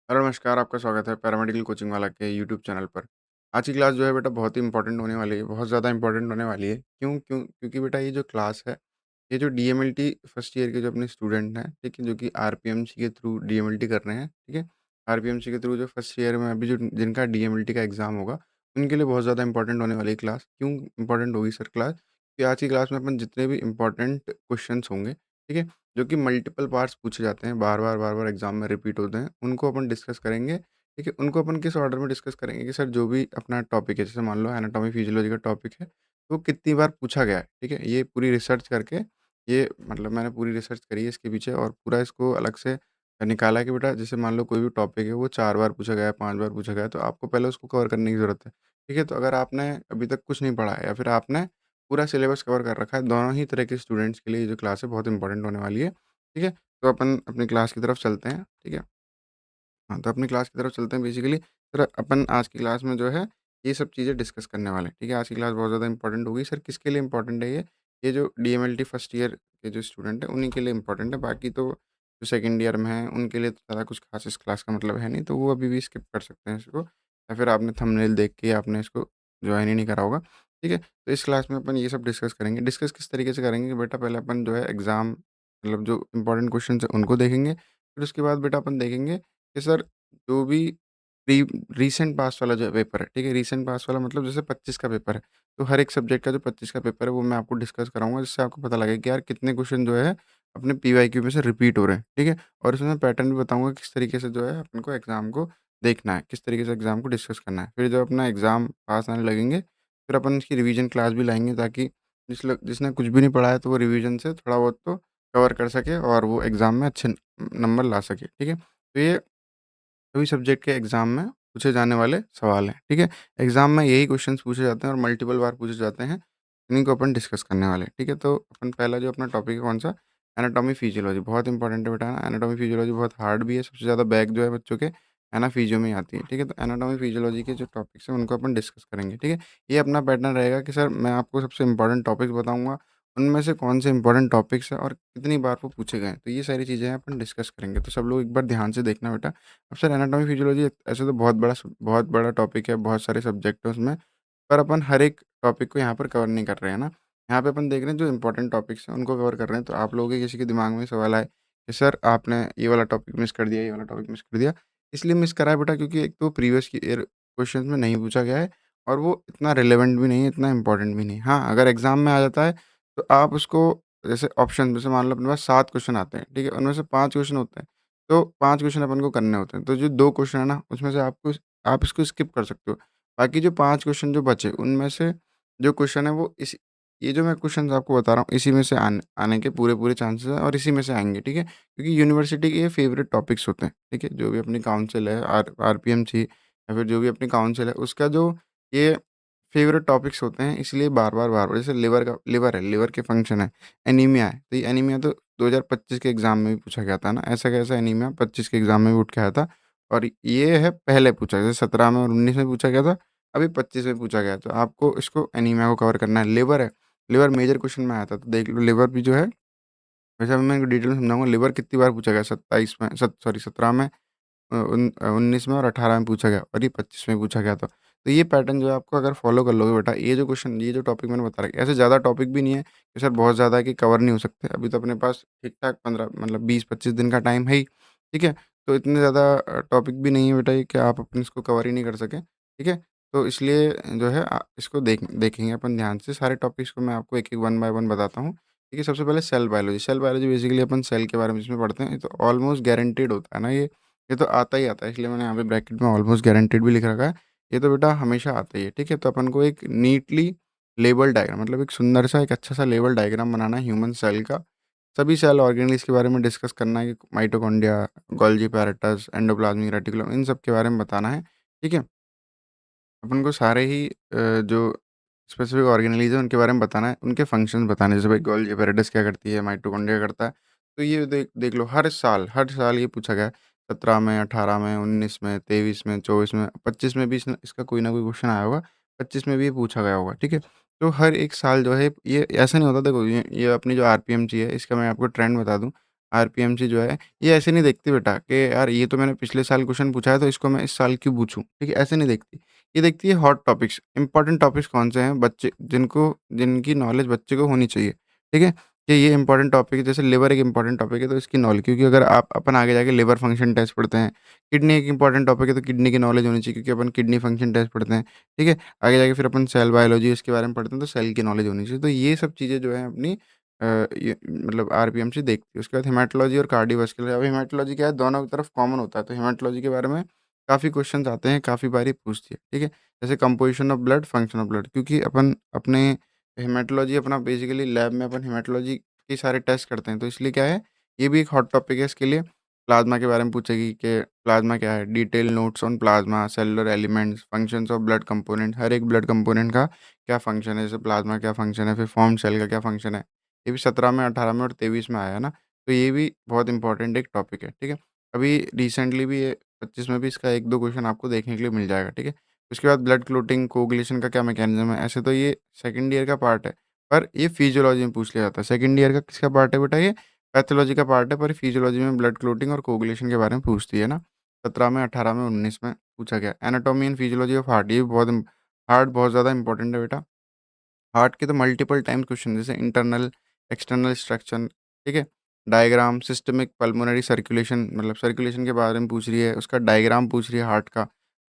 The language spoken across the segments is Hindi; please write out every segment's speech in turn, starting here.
हेलो नमस्कार, आपका स्वागत है पैरामेडिकल कोचिंग वाला के यूट्यूब चैनल पर। आज की क्लास जो है बेटा बहुत ही इम्पोर्टेंट होने वाली है, बहुत ज़्यादा इम्पोर्टेंट होने वाली है। क्योंकि बेटा ये जो क्लास है, ये जो डीएमएलटी फर्स्ट ईयर के जो अपने स्टूडेंट हैं, ठीक है? जो कि आरपीएमसी के थ्रू डीएमएलटी कर रहे हैं, ठीक है? आरपीएमसी के थ्रू जो फर्स्ट ईयर में अभी जो जिनका डीएमएलटी का एग्ज़ाम होगा, उनके लिए बहुत ज़्यादा इम्पोर्टेंट होने वाली है क्लास। क्यों इम्पोर्टेंट होगी सर क्लास? कि आज की क्लास में अपन जितने भी इम्पोर्टेंट क्वेश्चन्स होंगे, ठीक है? जो कि मल्टीपल पार्ट्स पूछे जाते हैं, बार-बार एग्ज़ाम में रिपीट होते हैं, उनको अपन डिस्कस करेंगे, ठीक है? उनको अपन किस ऑर्डर में डिस्कस करेंगे कि सर जो भी अपना टॉपिक है, जैसे मान लो एनाटॉमी फिजियोलॉजी का टॉपिक है, तो कितनी बार पूछा गया है, ठीक है? ये पूरी रिसर्च करके ये मतलब मैंने पूरी रिसर्च करी है इसके पीछे और पूरा इसको अलग से निकाला है कि बेटा जैसे मान लो कोई भी टॉपिक है वो 4 बार पूछा गया है, 5 बार पूछा गया है, तो आपको पहले उसको कवर करने की ज़रूरत है, ठीक है? तो अगर आपने अभी तक कुछ नहीं पढ़ा है या फिर आपने पूरा सिलेबस कवर कर रखा है, दोनों ही तरह के स्टूडेंट्स के लिए ये जो क्लास है बहुत इंपॉर्टेंट होने वाली है, ठीक है? तो अपन अपनी क्लास की तरफ चलते हैं, ठीक है? हाँ, तो अपनी क्लास की तरफ चलते हैं बेसिकली सर अपन आज की क्लास में जो है ये सब चीज़ें डिस्कस करने वाले हैं, ठीक है? आज की क्लास बहुत ज़्यादा इंपॉर्टेंट होगी। सर किसके लिए इंपॉर्टेंट है ये? ये जो डीएमएलटी फर्स्ट ईयर के जो स्टूडेंट हैं उन्हीं के लिए इंपॉर्टेंट है। बाकी तो जो सेकंड ईयर में हैं उनके लिए तो ज़्यादा कुछ खास इस क्लास का मतलब है नहीं, तो वो अभी भी स्किप कर सकते हैं इसको या फिर आपने थंबनेल देख के आपने इसको जॉइन ही नहीं करा होगा, ठीक है? तो इस क्लास में अपन ये सब डिस्कस करेंगे। डिस्कस किस तरीके से करेंगे कि बेटा पहले अपन जो है एग्ज़ाम मतलब जो इंपॉर्टेंट क्वेश्चन्स हैं उनको देखेंगे। फिर उसके बाद बेटा अपन देखेंगे कि सर जो भी री रीसेंट पास्ट वाला जो पेपर है, ठीक है? रीसेंट पास्ट वाला मतलब जैसे 25 का पेपर है, तो हर एक सब्जेक्ट का जो 25 का पेपर है, वो मैं आपको डिस्कस कराऊँगा, जिससे आपको पता लगे कि यार कितने क्वेश्चन जो है अपने पीवाईक्यू में से रिपीट हो रहे हैं, ठीक है? और इसमें पैटर्न भी बताऊँगा किस तरीके से जो है अपन को एग्ज़ाम को देखना है, किस तरीके से एग्ज़ाम को डिस्कस करना है। फिर जब अपना एग्ज़ाम पास आने लगेंगे, फिर अपन इसकी रिवीजन क्लास भी लाएँगे ताकि जिसने कुछ भी नहीं पढ़ा है, तो वो रिवीजन से थोड़ा बहुत तो कवर कर सके और वो एग्ज़ाम में अच्छे नंबर ला सके, ठीक है? तो ये सभी सब्जेक्ट के एग्ज़ाम में पूछे जाने वाले सवाल हैं, ठीक है? एग्ज़ाम में यही क्वेश्चन्स पूछे जाते हैं और मल्टीपल बार पूछे जाते हैं, इन्हीं को अपन डिस्कस करने वाले हैं, ठीक है? तो अपन पहला जो अपना टॉपिक है कौन-सा? एनाटॉमी फिजियोलॉजी बहुत इंपॉर्टेंट है बेटा, एनाटॉमी फिजियोलॉजी बहुत हार्ड भी है, सबसे ज़्यादा बैक जो है बच्चों के एना फिजियो में ही आती है, ठीक है? तो एनाटॉमी फिजियोलॉजी के जो टॉपिक्स हैं उनको अपन डिस्कस करेंगे, ठीक है? ये अपना पैटर्न रहेगा कि सर मैं आपको सबसे इम्पोर्टेंट टॉपिक्स बताऊँगा, उनमें से कौन से इम्पोर्टेंट टॉपिक्स हैं और कितनी बार वो पूछे गए हैं, तो ये सारी चीज़ें अपन डिस्कस करेंगे। तो सब लोग एक बार ध्यान से देखना बेटा। अब सर एनाटॉमी फिजियोलॉजी ऐसे तो बहुत बड़ा टॉपिक है, बहुत सारे सब्जेक्ट हैं उसमें, पर अपन हर एक टॉपिक को यहाँ पर कवर नहीं कर रहे हैं ना। यहाँ पे अपन देख रहे हैं जो इम्पोर्टेंट टॉपिक्स हैं उनको कवर कर रहे हैं। तो आप लोगों के किसी के दिमाग में सवाल आए कि सर आपने ये वाला टॉपिक मिस कर दिया, ये वाला टॉपिक मिस कर दिया। इसलिए मिस करा है बेटा क्योंकि एक तो प्रीवियस ईयर क्वेश्चंस में नहीं पूछा गया है और वो इतना रिलेवेंट भी नहीं है, इतना इम्पोर्टेंट भी नहीं है। हाँ, अगर एग्ज़ाम में आ जाता है तो आप उसको जैसे ऑप्शन जैसे मान लो अपने पास 7 क्वेश्चन आते हैं, ठीक है? उनमें से 5 क्वेश्चन होते हैं। तो 5 क्वेश्चन अपन को करने होते हैं। तो जो 2 क्वेश्चन है ना, उसमें से आप इसको स्किप कर सकते हो। बाकी जो 5 क्वेश्चन जो बचे, उनमें से जो क्वेश्चन है वो इस ये जो मैं क्वेश्चन्स आपको बता रहा हूँ, इसी में से आने आने के पूरे-पूरे चांसेस हैं और इसी में से आएँगे, ठीक है? क्योंकि यूनिवर्सिटी के ये फेवरेट टॉपिक्स होते हैं, ठीक है? जो भी अपनी काउंसिल है, आरपीएमसी या फिर जो भी अपनी काउंसिल है, उसका जो ये फेवरेट टॉपिक्स होते हैं, इसलिए बार-बार जैसे लिवर है, लिवर के फंक्शन है, एनीमिया है, तो ये एनीमिया तो 2025 के एग्ज़ाम में भी पूछा गया था ना, ऐसा कैसा एनीमिया 25 के एग्ज़ाम में भी उठ के आया था और ये है पहले पूछा गया, जैसे 17 में और 19 में पूछा गया था, अभी 25 में पूछा गया है, तो आपको इसको एनीमिया को कवर करना है। लिवर है, लिवर मेजर क्वेश्चन में आया था, तो देख लो लिवर भी जो है वैसे अभी मैं डिटेल में समझाऊँगा, लिवर कितनी बार पूछा गया 27 में 17 में 19 में और 18 में पूछा गया और ये 25 में पूछा गया था। तो ये पैटर्न जो है आपको अगर फ़ॉलो कर लोगे बेटा, ये जो क्वेश्चन ये जो टॉपिक मैंने बता रखा है, ऐसे ज़्यादा टॉपिक भी नहीं है कि सर बहुत ज़्यादा है कि कवर नहीं हो सकते। अभी तो अपने पास ठीक-ठाक 15 मतलब 20-25 दिन का टाइम है ही, ठीक है? तो इतने ज़्यादा टॉपिक भी नहीं है बेटा ये कि आप अपने इसको कवर ही नहीं कर सकें, ठीक है? तो इसलिए जो है इसको देखेंगे अपन ध्यान से, सारे टॉपिक्स को मैं आपको एक-एक, वन बाय वन बताता हूँ। ठीक है, सबसे पहले सेल बायोलॉजी बेसिकली अपन सेल के बारे में जिसमें पढ़ते हैं, ये तो ऑलमोस्ट गारंटीड होता है ना ये तो आता ही आता है, इसलिए मैंने यहाँ पे ब्रैकेट में ऑलमोस्ट गारंटीड भी लिख रखा है। ये तो बेटा हमेशा आता ही है, ठीक है? तो अपन को एक नीटली लेबल डायग्राम मतलब एक सुंदर सा एक अच्छा सा लेबल डायग्राम बनाना है ह्यूमन सेल का। सभी सेल ऑर्गेनेल्स के बारे में डिस्कस करना है कि mitochondria, Golgi apparatus, endoplasmic reticulum इन सब के बारे में बताना है, ठीक है? अपन को सारे ही जो स्पेसिफिक ऑर्गेनेलीज़ हैं उनके बारे में बताना है, उनके फंक्शंस बताने हैं, जैसे भाई गोल्गी apparatus क्या करती है, माइटोकॉन्ड्रिया करता है। तो ये देख देख लो हर साल ये पूछा गया है, 17 में, 18 में, 19 में, 23 में, 24 में, 25 में भी इसका कोई ना कोई क्वेश्चन आया होगा, 25 में भी ये पूछा गया होगा, ठीक है? तो हर एक साल जो है ये ऐसा नहीं होता देखो ये अपनी जो आरपीएमजी है इसका मैं आपको ट्रेंड बता दूँ, आरपीएमसी जो है, ये ऐसे नहीं देखती बेटा कि यार ये तो मैंने पिछले साल क्वेश्चन पूछा है तो इसको मैं इस साल क्यों पूछूँ, ठीक है? ऐसे नहीं देखती। ये देखती है हॉट टॉपिक्स, इम्पोर्टेंट टॉपिक्स कौन से हैं बच्चे जिनकी नॉलेज बच्चे को होनी चाहिए, ठीक है? कि ये इम्पोर्टेंट टॉपिक है, जैसे लिवर एक इम्पोर्टेंट टॉपिक है तो इसकी नॉलेज, क्योंकि अगर आप अपन आगे जाके लिवर फंक्शन टेस्ट पढ़ते हैं, किडनी एक इम्पोर्टेंट टॉपिक है तो किडनी की नॉलेज होनी चाहिए क्योंकि अपन किडनी फंक्शन टेस्ट पढ़ते हैं, ठीक है? आगे जाके फिर अपन सेल बायोलॉजी इसके बारे में पढ़ते हैं तो सेल की नॉलेज होनी चाहिए। तो ये सब चीज़ें जो है अपनी ये मतलब आरपीएमसी देखती है। उसके बाद हेमेटोलॉजी और कार्डियोवास्कुलर, अब हेमेटोलॉजी क्या है, दोनों की तरफ कॉमन होता है, तो हेमेटोलॉजी के बारे में काफ़ी क्वेश्चन्स आते हैं, काफ़ी बारी पूछती है, ठीक है? जैसे composition of blood, function of blood, क्योंकि अपन अपने हेमेटोलॉजी अपना बेसिकली लैब में अपन हेमेटोलॉजी के सारे टेस्ट करते हैं, तो इसलिए क्या है, ये भी एक हॉट टॉपिक है इसके लिए। प्लाज़्मा के बारे में पूछेगी कि प्लाज़्मा क्या है? Detail notes on plasma, cellular elements, functions of blood component, हर एक ब्लड कंपोनेंट का क्या फंक्शन है, जैसे प्लाज़्मा क्या फंक्शन है, फिर फॉर्म्ड सेल का क्या फंक्शन है। ये भी 17 में, 18 में और 23 में आया है ना, तो ये भी बहुत इंपॉर्टेंट एक टॉपिक है, ठीक है? अभी रिसेंटली भी ये 25 में भी इसका 1-2 क्वेश्चन आपको देखने के लिए मिल जाएगा, ठीक है? उसके बाद ब्लड क्लॉटिंग, कोagulation का क्या मैकेनिज़्म है, ऐसे तो ये सेकंड ईयर का पार्ट है, पर ये फिजियोलॉजी में पूछ लिया जाता है। सेकंड ईयर का किसका पार्ट है बेटा ये? पैथोलॉजी का पार्ट है, पर फिजियोलॉजी में ब्लड क्लॉटिंग और कोagulation के बारे में पूछती है ना, 17 में, 18 में, 19 में पूछा गया। Anatomy and physiology of heart, ये भी हार्ट बहुत ज़्यादा इंपॉर्टेंट है बेटा। हार्ट के तो मल्टीपल टाइम क्वेश्चन, जैसे इंटरनल, एक्सटर्नल स्ट्रक्चर, ठीक है? डायग्राम, सिस्टमिक पल्मोनरी सर्कुलेशन, मतलब सर्कुलेशन के बारे में पूछ रही है, उसका डायग्राम पूछ रही है हार्ट का,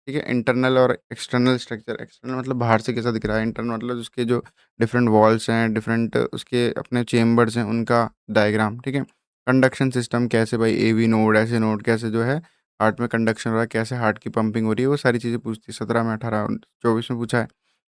ठीक है? इंटरनल और एक्सटर्नल स्ट्रक्चर, एक्सटर्नल मतलब बाहर से कैसा दिख रहा है, इंटरनल मतलब उसके जो डिफरेंट वॉल्स हैं, डिफरेंट उसके अपने चेंबर्स हैं, उनका डायग्राम, ठीक है? कंडक्शन सिस्टम कैसे भाई, एवी नोड, ऐसे नोड कैसे जो है हार्ट में कंडक्शन हो रहा है, कैसे हार्ट की पंपिंग हो रही है, वो सारी चीज़ें पूछती है। 17 में, 18, 24 में पूछा है।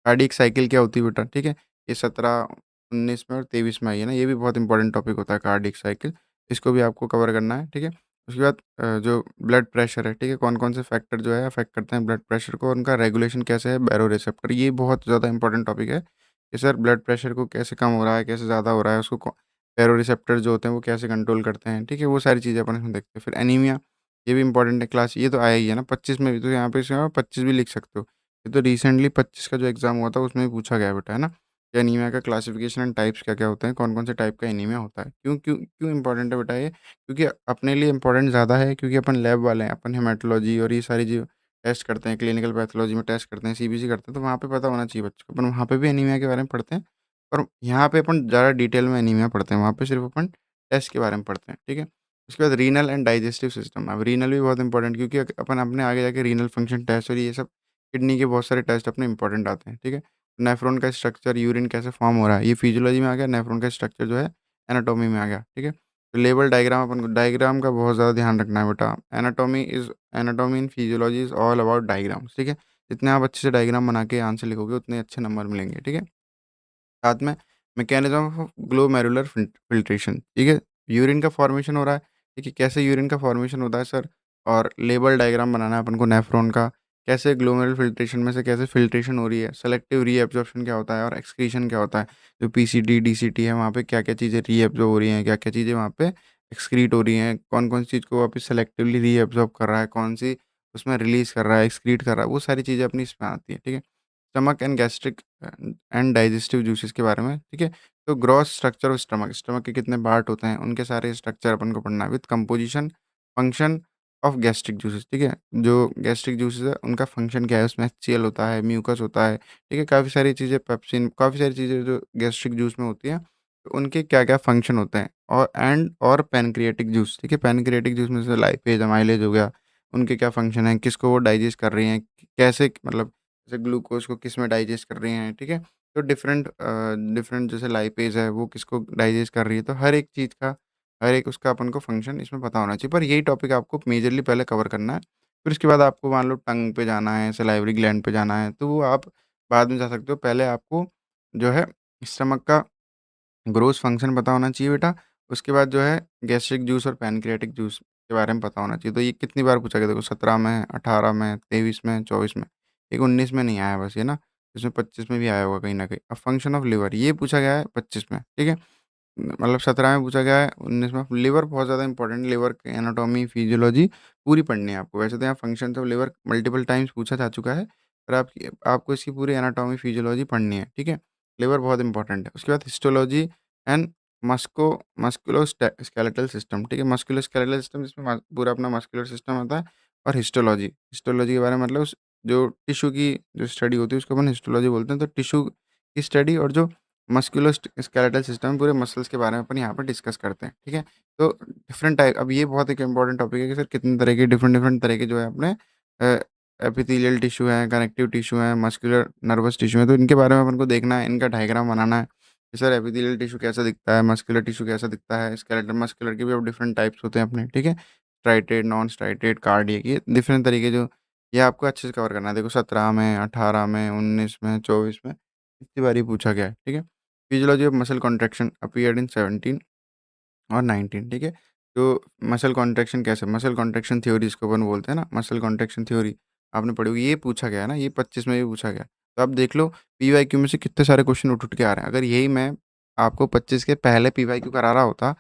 कार्डियक साइकिल क्या होती है बेटा, ठीक है? ये 17, 19 में और 23 में आई है ना, ये भी बहुत इंपॉर्टेंट टॉपिक होता है कार्डियक साइकिल, इसको भी आपको कवर करना है, ठीक है? उसके बाद जो ब्लड प्रेशर है, ठीक है? कौन-कौन से फैक्टर जो है अफ़ेक्ट करते हैं ब्लड प्रेशर को, उनका रेगुलेशन कैसे है, बैरोरिसेप्टर, ये बहुत ज़्यादा इंपॉर्टेंट टॉपिक है कि सर ब्लड प्रेशर को कैसे कम हो रहा है, कैसे ज़्यादा हो रहा है, उसको बैरोरिसेप्टर जो होते हैं वो कैसे कंट्रोल करते हैं, ठीक है? वो सारी चीज़ें अपन इसमें देखते हैं। फिर एनीमिया, ये भी इंपॉर्टेंट है क्लास, ये तो आया ही है ना 25 में भी, तो यहाँ पे इसमें 25 भी लिख सकते हो। ये तो रिसेंटली 25 का जो एग्ज़ाम हुआ था उसमें भी पूछा गया बेटा, है ना? कि एनीमिया का क्लासिफिकेशन एंड टाइप्स क्या-क्या होते हैं? कौन-कौन से टाइप का एनीमिया होता है? क्यों इम्पोर्टेंट है बेटा ये? क्योंकि अपने लिए इम्पोर्टेंट ज़्यादा है, क्योंकि अपन लैब वाले हैं, अपन हेमेटोलॉजी और ये सारी जो टेस्ट करते हैं, क्लिनिकल पैथोलॉजी में टेस्ट करते हैं, सीबीसी करते हैं, तो वहाँ पे पता होना चाहिए बच्चों को। अपन वहाँ पे भी एनीमिया के बारे में पढ़ते हैं, और यहाँ पे अपन ज़्यादा डिटेल में एनीमिया पढ़ते हैं, वहाँ पे सिर्फ़ अपन टेस्ट के बारे में पढ़ते हैं, ठीक है? उसके बाद रीनल एंड डाइजेस्टिव सिस्टम, अब रीनल भी बहुत इंपॉर्टेंट, क्योंकि अपन अपने आगे जाके रीनल फंक्शन टेस्ट और ये सब किडनी के बहुत सारे टेस्ट अपने इंपॉर्टेंट आते हैं, ठीक है? नेफ्रॉन का स्ट्रक्चर, यूरिन कैसे फॉर्म हो रहा है, ये फिजियोलॉजी में आ गया, नेफ्रॉन का स्ट्रक्चर जो है एनाटॉमी में आ गया, ठीक है? तो लेवल डायग्राम, अपन को डायग्राम का बहुत ज़्यादा ध्यान रखना है बेटा। Anatomy in physiology is all about diagrams, ठीक है? जितने आप अच्छे से डायग्राम बना के आंसर लिखोगे उतने अच्छे नंबर मिलेंगे, ठीक है? साथ में मैकेनिज़्म ऑफ ग्लोमेरुलर फ़िल्ट्रेशन, ठीक है? यूरिन का फ़ॉर्मेशन हो रहा है, ठीक है? कैसे यूरिन का फ़ॉर्मेशन होता है सर? और लेबल डायग्राम बनाना है अपन को नेफ्रॉन का, कैसे ग्लोमेरुलर फ़िल्ट्रेशन में से कैसे फ़िल्ट्रेशन हो रही है, सेलेक्टिव रीअब्ज़ॉर्प्शन क्या होता है और एक्सक्रीशन क्या होता है? जो पीसीटी, डीसीटी है, वहाँ पे क्या-क्या चीज़ें रीअब्ज़ॉर्ब हो रही हैं, क्या-क्या चीज़ें वहाँ पे एक्सक्रीट हो रही हैं, कौन-कौन सी चीज़ को वापस सेलेक्टिवली रीअब्ज़ॉर्ब कर रहा है, कौन-सी उसमें रिलीज़ कर रहा है, एक्सक्रीट कर रहा है, वो सारी चीज़ें अपनी इसमें आती हैं, ठीक है? Stomach and gastric and digestive juices के बारे में, ठीक है? तो gross structure of stomach, stomach के कितने पार्ट होते हैं, उनके सारे स्ट्रक्चर अपन को पढ़ना है with composition, function of gastric juices, ठीक है? जो गैस्ट्रिक जूसेस है, उनका फंक्शन क्या है, उसमें एचसीएल होता है, म्यूकस होता है, ठीक है? काफ़ी सारी चीज़ें, पेप्सिन, काफ़ी सारी चीज़ें जो गैस्ट्रिक जूस में होती हैं, तो उनके क्या-क्या फंक्शन होते हैं, और पैनक्रियाटिक जूस, ठीक है? पैनक्रियाटिक जूस में जैसे लाइपेज, अमाइलेज हो गया, उनके क्या फंक्शन है, किसको वो डाइजेस्ट कर रही हैं, कैसे मतलब जैसे ग्लूकोज़ को किस में डाइजेस्ट कर रही हैं, ठीक है? तो डिफरेंट जैसे लाइपेज़ है, वो किसको डाइजेस्ट कर रही है, तो हर एक चीज़ का, हर एक उसका अपन को फंक्शन इसमें पता होना चाहिए। पर यही टॉपिक आपको मेजरली पहले कवर करना है। फिर उसके बाद आपको मान लो टंग पे जाना है, सलाइवरी ग्लैंड पे जाना है, तो वो आप बाद में जा सकते हो। पहले आपको जो है स्टमक का ग्रोस फंक्शन पता होना चाहिए बेटा। उसके बाद जो है गैस्ट्रिक जूस और पैनक्रियाटिक जूस के बारे में पता होना चाहिए। तो ये कितनी बार पूछा गया देखो, 17 में, 18 में, 23 में, 24 में। एक 19 में नहीं आया बस ये ना, इसमें 25 में भी आया होगा कहीं न कहीं। अब फंक्शन ऑफ लिवर ये पूछा गया है 25 में, ठीक है? मतलब 17 में पूछा गया है, 19 में। लिवर बहुत ज़्यादा इंपॉर्टेंट, लिवर की एनाटॉमी, फिजियोलॉजी पूरी पढ़नी है आपको। वैसे तो यहाँ functions of liver multiple times पूछा जा चुका है, पर आपको इसकी पूरी एनाटॉमी, फिजियोलॉजी पढ़नी है, ठीक है? लिवर बहुत इंपॉर्टेंट है। उसके बाद histology and Moscow musculoskeletal system, ठीक है? मस्कुलोस्केलेटल सिस्टम जिसमें पूरा अपना मस्कुलर सिस्टम होता है, और हिस्टोलॉजी, हिस्टोलॉजी के बारे में मतलब उस जो टिश्यू की जो स्टडी होती है उसको अपन हिस्टोलॉजी बोलते हैं। तो टिश्यू की स्टडी और जो मस्कुलोस्केलेटल सिस्टम पूरे मसल्स के बारे में अपन यहाँ पर डिस्कस करते हैं, ठीक है? तो डिफरेंट टाइप, अब ये बहुत एक इंपॉर्टेंट टॉपिक है कि सर कितने तरह के डिफरेंट डिफरेंट तरह के जो है अपने एपिथेलियल टिश्यू है, कनेक्टिव टिश्यू है, मस्कुलर नर्वस टिश्यू है, तो इनके बारे में अपन को देखना है, इनका डायग्राम बनाना है कि सर एपिथेलियल टिश्यू कैसा दिखता है, मस्कुलर टिश्यू कैसा दिखता है, स्केलेटल मस्कुलर के भी अब डिफरेंट टाइप्स होते हैं अपने, ठीक है? स्ट्राइटेड, नॉन स्ट्राइटेड, कार्डियक, ये डिफरेंट तरीके जो ये आपको अच्छे से कवर करना है। देखो 17 में, 18 में, 19 में, 24 में इतनी बार ये पूछा गया है, ठीक है? Physiology of muscle contraction appeared in 17 और 19, ठीक है? तो मसल कॉन्ट्रैक्शन कैसे, मसल कॉन्ट्रैक्शन थ्योरी जिसको अपन बोलते हैं ना, मसल कॉन्ट्रैक्शन थ्योरी आपने पढ़ी होगी, ये पूछा गया है ना, ये 25 में भी पूछा गया है। तो आप देख लो पीवाईक्यू में से कितने सारे क्वेश्चन उठ-उठ के आ रहे हैं। अगर यही मैं आपको 25 के पहले पीवाईक्यू करा रहा होता,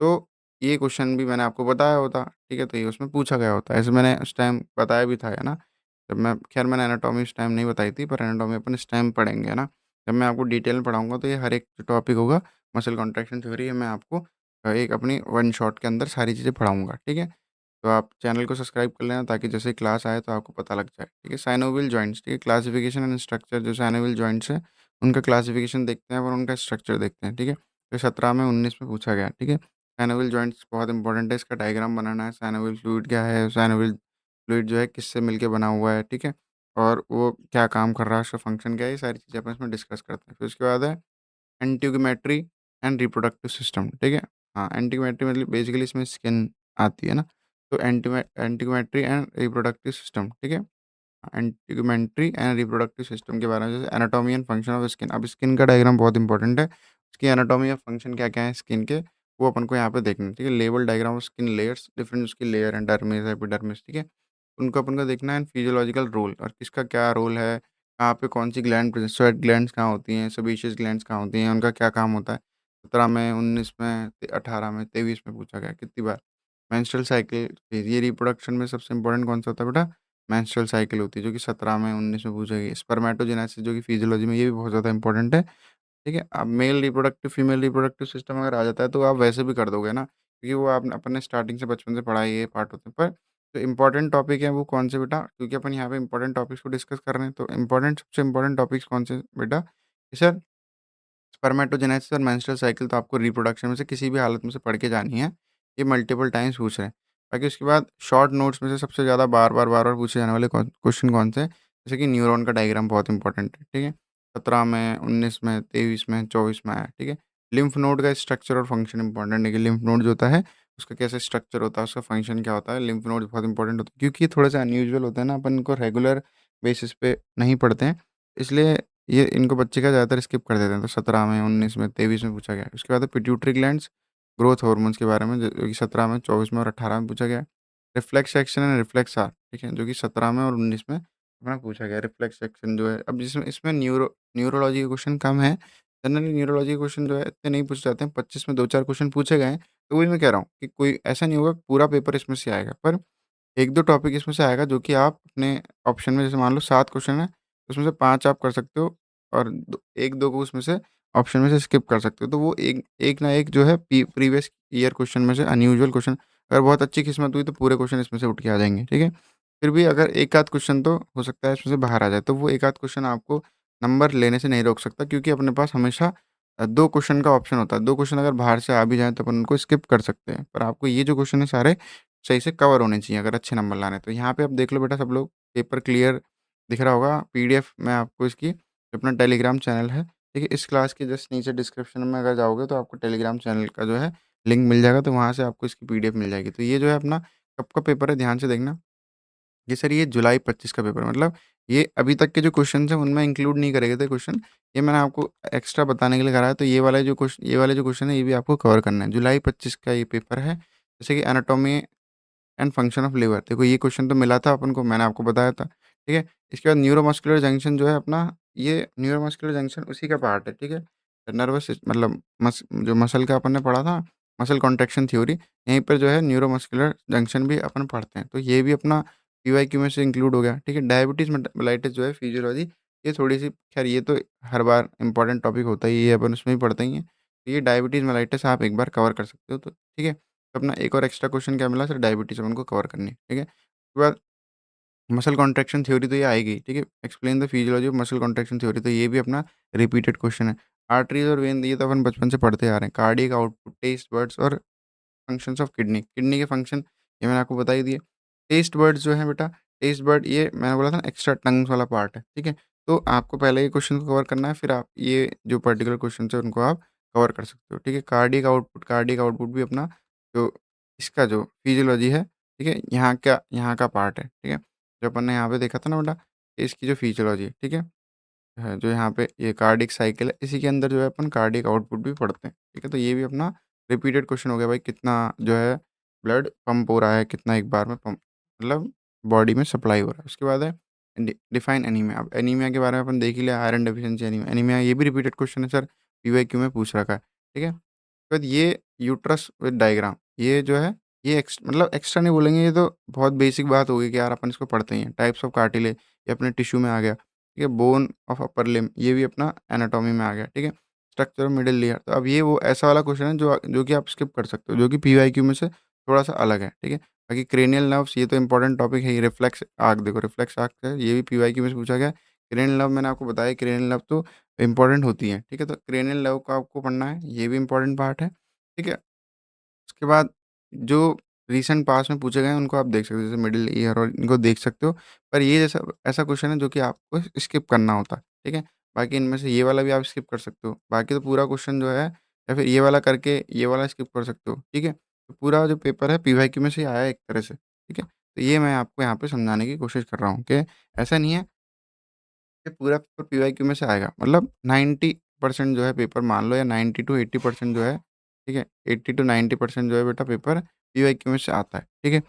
तो ये क्वेश्चन भी मैंने आपको बताया होता, ठीक है? तो ये उसमें पूछा गया होता। ऐसे मैंने उस टाइम बताया भी था, है ना? जब मैं खैर मैंने एनाटॉमी उस टाइम नहीं बताई थी, पर एनाटॉमी अपन इस टाइम पढ़ेंगे, है ना? जब मैं आपको डिटेल में पढ़ाऊँगा तो ये हर एक जो टॉपिक होगा, मसल कॉन्ट्रैक्शन थ्योरी, ये मैं आपको एक अपनी वन शॉट के अंदर सारी चीज़ें पढ़ाऊँगा, ठीक है? तो आप चैनल को सब्सक्राइब कर लेना ताकि जैसे ही क्लास आए तो आपको पता लग जाए, ठीक है? साइनोवियल जॉइंट्स, ठीक है? क्लासिफिकेशन एंड स्ट्रक्चर, जो साइनोवियल जॉइंट्स हैं, उनका क्लासिफिकेशन देखते हैं और उनका स्ट्रक्चर देखते हैं, ठीक है? तो 17 में, 19 में पूछा गया है, ठीक है? साइनोवियल जॉइंट्स बहुत इंपॉर्टेंट है, इसका डायग्राम बनाना है, साइनोवियल फ्लूइड क्या है, साइनोवियल फ्लूइड जो है किससे मिलके बना हुआ है, ठीक है? और वो क्या काम कर रहा है, उसका फंक्शन क्या है, ये सारी चीज़ें अपन इसमें डिस्कस करते हैं। फिर उसके बाद है एंटीगोमेट्री एंड रिप्रोडक्टिव सिस्टम, ठीक है? हाँ, एंटीगोमेट्री मतलब बेसिकली इसमें स्किन आती है ना, तो एंटीगोमेट्री एंड रिप्रोडक्टिव सिस्टम, ठीक है? एंटीगोमेट्री एंड रिप्रोडक्टिव सिस्टम के बारे में, जैसे anatomy and function of skin. अब स्किन का डायग्राम बहुत इंपॉर्टेंट है, उसकी एनाटॉमी और फंक्शन क्या-क्या है स्किन के, वो अपन को यहाँ पे देखना है, ठीक है? Level diagram of skin layers, different उसकी लेयर हैं, डर्मिस, एपिडर्मिस, ठीक है? उनको अपन को देखना है, फिजियोलॉजिकल रोल और किसका क्या रोल है, कहाँ पे कौन-सी ग्लैंड प्रेज़ेंट, स्वेट ग्लैंड्स कहाँ होती हैं, सेबेशियस ग्लैंड्स कहाँ होती हैं, उनका क्या काम होता है। 17 में, 19 में, 18 में, 23 में पूछा गया है कितनी बार। मेंस्ट्रुअल साइकिल, ये रिप्रोडक्शन में सबसे इम्पोर्टेंट कौन-सा होता है बेटा? मेंस्ट्रुअल साइकिल होती है, जो कि 17 में, 19 में पूछा गया। स्पर्मेटोजेनेसिस, जो कि फिजियोलॉजी में, ये भी बहुत ज़्यादा इम्पोर्टेंट है, ठीक है? अब male reproductive, female reproductive system अगर आ जाता है, तो आप वैसे भी कर दोगे ना, क्योंकि वो आप अपन ने स्टार्टिंग से बचपन से पढ़ा है, ये पार्ट होते हैं। पर जो इम्पोर्टेंट टॉपिक है वो कौन से बेटा? क्योंकि अपन यहाँ पे इम्पोर्टेंट टॉपिक्स को डिस्कस कर रहे हैं, तो सबसे इम्पोर्टेंट टॉपिक्स कौन से बेटा? कि सर स्पर्मेटोजेनेसिस और मेंस्ट्रुअल साइकिल तो आपको रिप्रोडक्शन में से किसी भी हालत में से पढ़ के जानी है। ये मल्टीपल टाइम्स पूछ रहे हैं। बाकी उसके बाद शॉर्ट नोट्स में से सबसे ज़्यादा बार-बार पूछे जाने वाले क्वेश्चन कौन से हैं? जैसे कि न्यूरॉन का डायग्राम बहुत इंपॉर्टेंट है, ठीक है? 17 में, 19 में, 23 में, 24 में आया, ठीक है? लिम्फ नोड का स्ट्रक्चर और फंक्शन इंपॉर्टेंट है कि लिम्फ नोड जो होता है, उसका कैसे स्ट्रक्चर होता है, उसका फंक्शन क्या होता है? लिम्फ नोड बहुत इंपॉर्टेंट होता है, क्योंकि ये थोड़े-से अनयूजुअल होते हैं ना, अपन इनको रेगुलर बेसिस पे नहीं पढ़ते हैं। इसलिए ये इनको बच्चे क्या ज़्यादातर स्किप कर देते हैं, तो 17 में, 19 में, 23 में पूछा गया है। उसके बाद है पिट्यूटरी ग्लैंड्स, ग्रोथ हार्मोन्स के बारे में, जो कि 17 में, 24 में और 18 में पूछा गया है। Reflex action and reflex are, ठीक है? जो कि 17 में और 19 में अपना पूछा गया है। रिफ्लेक्स एक्शन जो है, अब जिसमें इसमें न्यूरोलॉजी के क्वेश्चन कम है। जनरली न्यूरोलॉजी के क्वेश्चन जो है इतने नहीं पूछे जाते हैं, 25 में 2-4 क्वेश्चन पूछे गए हैं, तो वही मैं कह रहा हूँ कि कोई ऐसा नहीं होगा पूरा पेपर इसमें से आएगा। पर 1-2 टॉपिक इसमें से आएगा जो कि आप अपने ऑप्शन में, जैसे मान लो 7 क्वेश्चन है, उसमें से 5 आप कर सकते हो और दो 1-2 को उसमें से ऑप्शन में से स्किप कर सकते हो। तो वो एक एक ना एक जो है प्रीवियस ईयर क्वेश्चन में से अनयूजुअल क्वेश्चन, अगर बहुत अच्छी किस्मत हुई तो पूरे क्वेश्चन इसमें से उठ के आ जाएँगे, ठीक है? फिर भी अगर एक आध क्वेश्चन तो हो सकता है इसमें से बाहर आ जाए, तो वो एक आध क्वेश्चन आपको नंबर लेने से नहीं रोक सकता, क्योंकि अपने पास हमेशा 2 क्वेश्चन का ऑप्शन होता है। 2 क्वेश्चन अगर बाहर से आ भी जाएँ तो अपन उनको स्किप कर सकते हैं। पर आपको ये जो क्वेश्चन है सारे सही से कवर होने चाहिए अगर अच्छे नंबर लाने हैं। तो यहाँ पे आप देख लो बेटा सब लोग, पेपर क्लियर दिख रहा होगा। पीडीएफ मैं आपको इसकी, अपना टेलीग्राम चैनल है, ठीक है? इस क्लास के जस्ट नीचे डिस्क्रिप्शन में अगर जाओगे तो आपको टेलीग्राम चैनल का जो है लिंक मिल जाएगा, तो वहाँ से आपको इसकी पीडीएफ मिल जाएगी। तो ये जो है अपना कब का पेपर है, ध्यान से देखना। ये सर ये जुलाई 25 का पेपर है, मतलब ये अभी तक के जो क्वेश्चन्स हैं उनमें इंक्लूड नहीं करे गए थे क्वेश्चन। ये मैंने आपको एक्स्ट्रा बताने के लिए कराया, तो ये वाले जो क्वेश्चन है ये भी आपको कवर करना है। जुलाई 25 का ये पेपर है। जैसे कि anatomy and function of liver, देखो ये क्वेश्चन तो मिला था अपन को, मैंने आपको बताया था, ठीक है? इसके बाद न्यूरोमस्कुलर जंक्शन जो है अपना, ये न्यूरोमस्कुलर जंक्शन उसी का पार्ट है, ठीक है? मतलब जो मसल का अपन ने पढ़ा था, मसल कॉन्ट्रैक्शन थ्योरी, यहीं पर जो है न्यूरोमस्कुलर जंक्शन भी अपन पढ़ते हैं। तो ये भी अपना पीवाईक्यू में से इंक्लूड हो गया, ठीक है? डायबिटीज़ मेटाबोलाइटिस जो है फिजियोलॉजी, ये थोड़ी-सी, खैर ये तो हर बार इंपॉर्टेंट टॉपिक होता ही है, ये अपन उसमें भी पढ़ते ही हैं। ये डायबिटीज़ मेलाइटिस आप एक बार कवर कर सकते हो, तो ठीक है। तो अपना एक और एक्स्ट्रा क्वेश्चन क्या मिला, सिर्फ डायबिटीज़ अपन को कवर करनी है, ठीक है। उसके बाद मसल कॉन्ट्रैक्शन थ्योरी तो ये आएगी, ठीक है। Explain the physiology of muscle contraction theory, तो ये भी अपना रिपीटेड क्वेश्चन है। आर्टरीज़ और वेन, ये तो अपन बचपन से पढ़ते आ रहे हैं। कार्डियक आउटपुट, टेस्ट बड्स और फंक्शंस ऑफ किडनी, किडनी के फंक्शन ये मैंने आपको बता ही दिए। टेस्ट बड्स जो है बेटा, टेस्ट बड ये मैंने बोला था ना एक्स्ट्रा टंग्स वाला पार्ट है, ठीक है? तो आपको पहले ये क्वेश्चन को कवर करना है, फिर आप ये जो पर्टिकुलर क्वेश्चन्स है उनको आप कवर कर सकते हो, ठीक है? कार्डियक आउटपुट भी अपना जो इसका जो फिजियोलॉजी है, ठीक है? यहाँ का पार्ट है, ठीक है? जो अपन ने यहाँ पे देखा था ना बेटा, इसकी जो फिजियोलॉजी है, ठीक है, जो यहाँ पे ये कार्डिक साइकिल है, इसी के अंदर जो है अपन कार्डिक आउटपुट भी पढ़ते हैं, ठीक है? तो ये भी अपना रिपीटेड क्वेश्चन हो गया भाई, कितना जो है ब्लड पंप हो रहा है, कितना एक बार में पंप मतलब बॉडी में सप्लाई हो रहा है। उसके बाद है डिफाइन एनीमिया। अब एनीमिया के बारे में अपन देख ही लिया, आयरन डेफिशिएंसी एनीमिया। एनीमिया ये भी रिपीटेड क्वेश्चन है सर, पीवाईक्यू में पूछ रखा है, ठीक है? फिर ये यूट्रस विद डायग्राम, ये जो है ये मतलब एक्स्ट्रा नहीं बोलेंगे, ये तो बहुत बेसिक बात होगी कि यार अपन इसको पढ़ते ही हैं। टाइप्स ऑफ कार्टिलेज, ये अपने टिश्यू में आ गया, ठीक है। बोन ऑफ अपर लिम्ब, ये भी अपना एनाटॉमी में आ गया, ठीक है। स्ट्रक्चर ऑफ मिडल ईयर, तो अब ये वो ऐसा वाला क्वेश्चन है जो जो कि आप स्किप कर सकते हो, जो कि पीवाईक्यू में से थोड़ा सा अलग है, ठीक है। बाकी क्रेनियल नर्व्स, ये तो इंपॉर्टेंट टॉपिक है। ये रिफ्लेक्स आर्क, देखो रिफ्लेक्स आर्क है, ये भी पीवाईक्यू में से पूछा गया। क्रेनियल नर्व मैंने आपको बताया, क्रेनियल नर्व तो इंपॉर्टेंट होती है, ठीक है। तो क्रेनियल नर्व को आपको पढ़ना है, ये भी इंपॉर्टेंट पार्ट है, ठीक है। उसके बाद जो रीसेंट पास्ट में पूछे गए हैं उनको आप देख सकते हो, जैसे मिडल ईयर और इनको देख सकते हो। पर ये जैसा ऐसा क्वेश्चन है जो कि आपको स्किप करना होता है, ठीक है। बाकी इनमें से ये वाला भी आप स्किप कर सकते हो। बाकी तो पूरा क्वेश्चन जो है, या फिर ये वाला करके ये वाला स्किप कर सकते हो, ठीक है। तो पूरा जो पेपर है पीवाईक्यू में से ही आया है एक तरह से, ठीक है। तो ये मैं आपको यहाँ पे समझाने की कोशिश कर रहा हूँ कि ऐसा नहीं है ये पूरा पेपर पीवाईक्यू में से आएगा, मतलब 90% जो है पेपर मान लो, या 90 टू 80% जो है, ठीक है, 80 टू 90% जो है बेटा पेपर पीवाईक्यू में से आता है, ठीक है।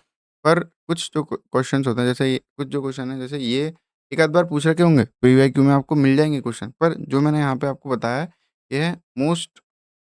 पर कुछ जो क्वेश्चंस होते हैं, जैसे ये कुछ जो क्वेश्चन है, जैसे ये एक आध बार पूछ रखे होंगे पीवाईक्यू में, आपको मिल जाएंगे क्वेश्चन, पर जो मैंने यहाँ पे आपको बताया है, ये है मोस्ट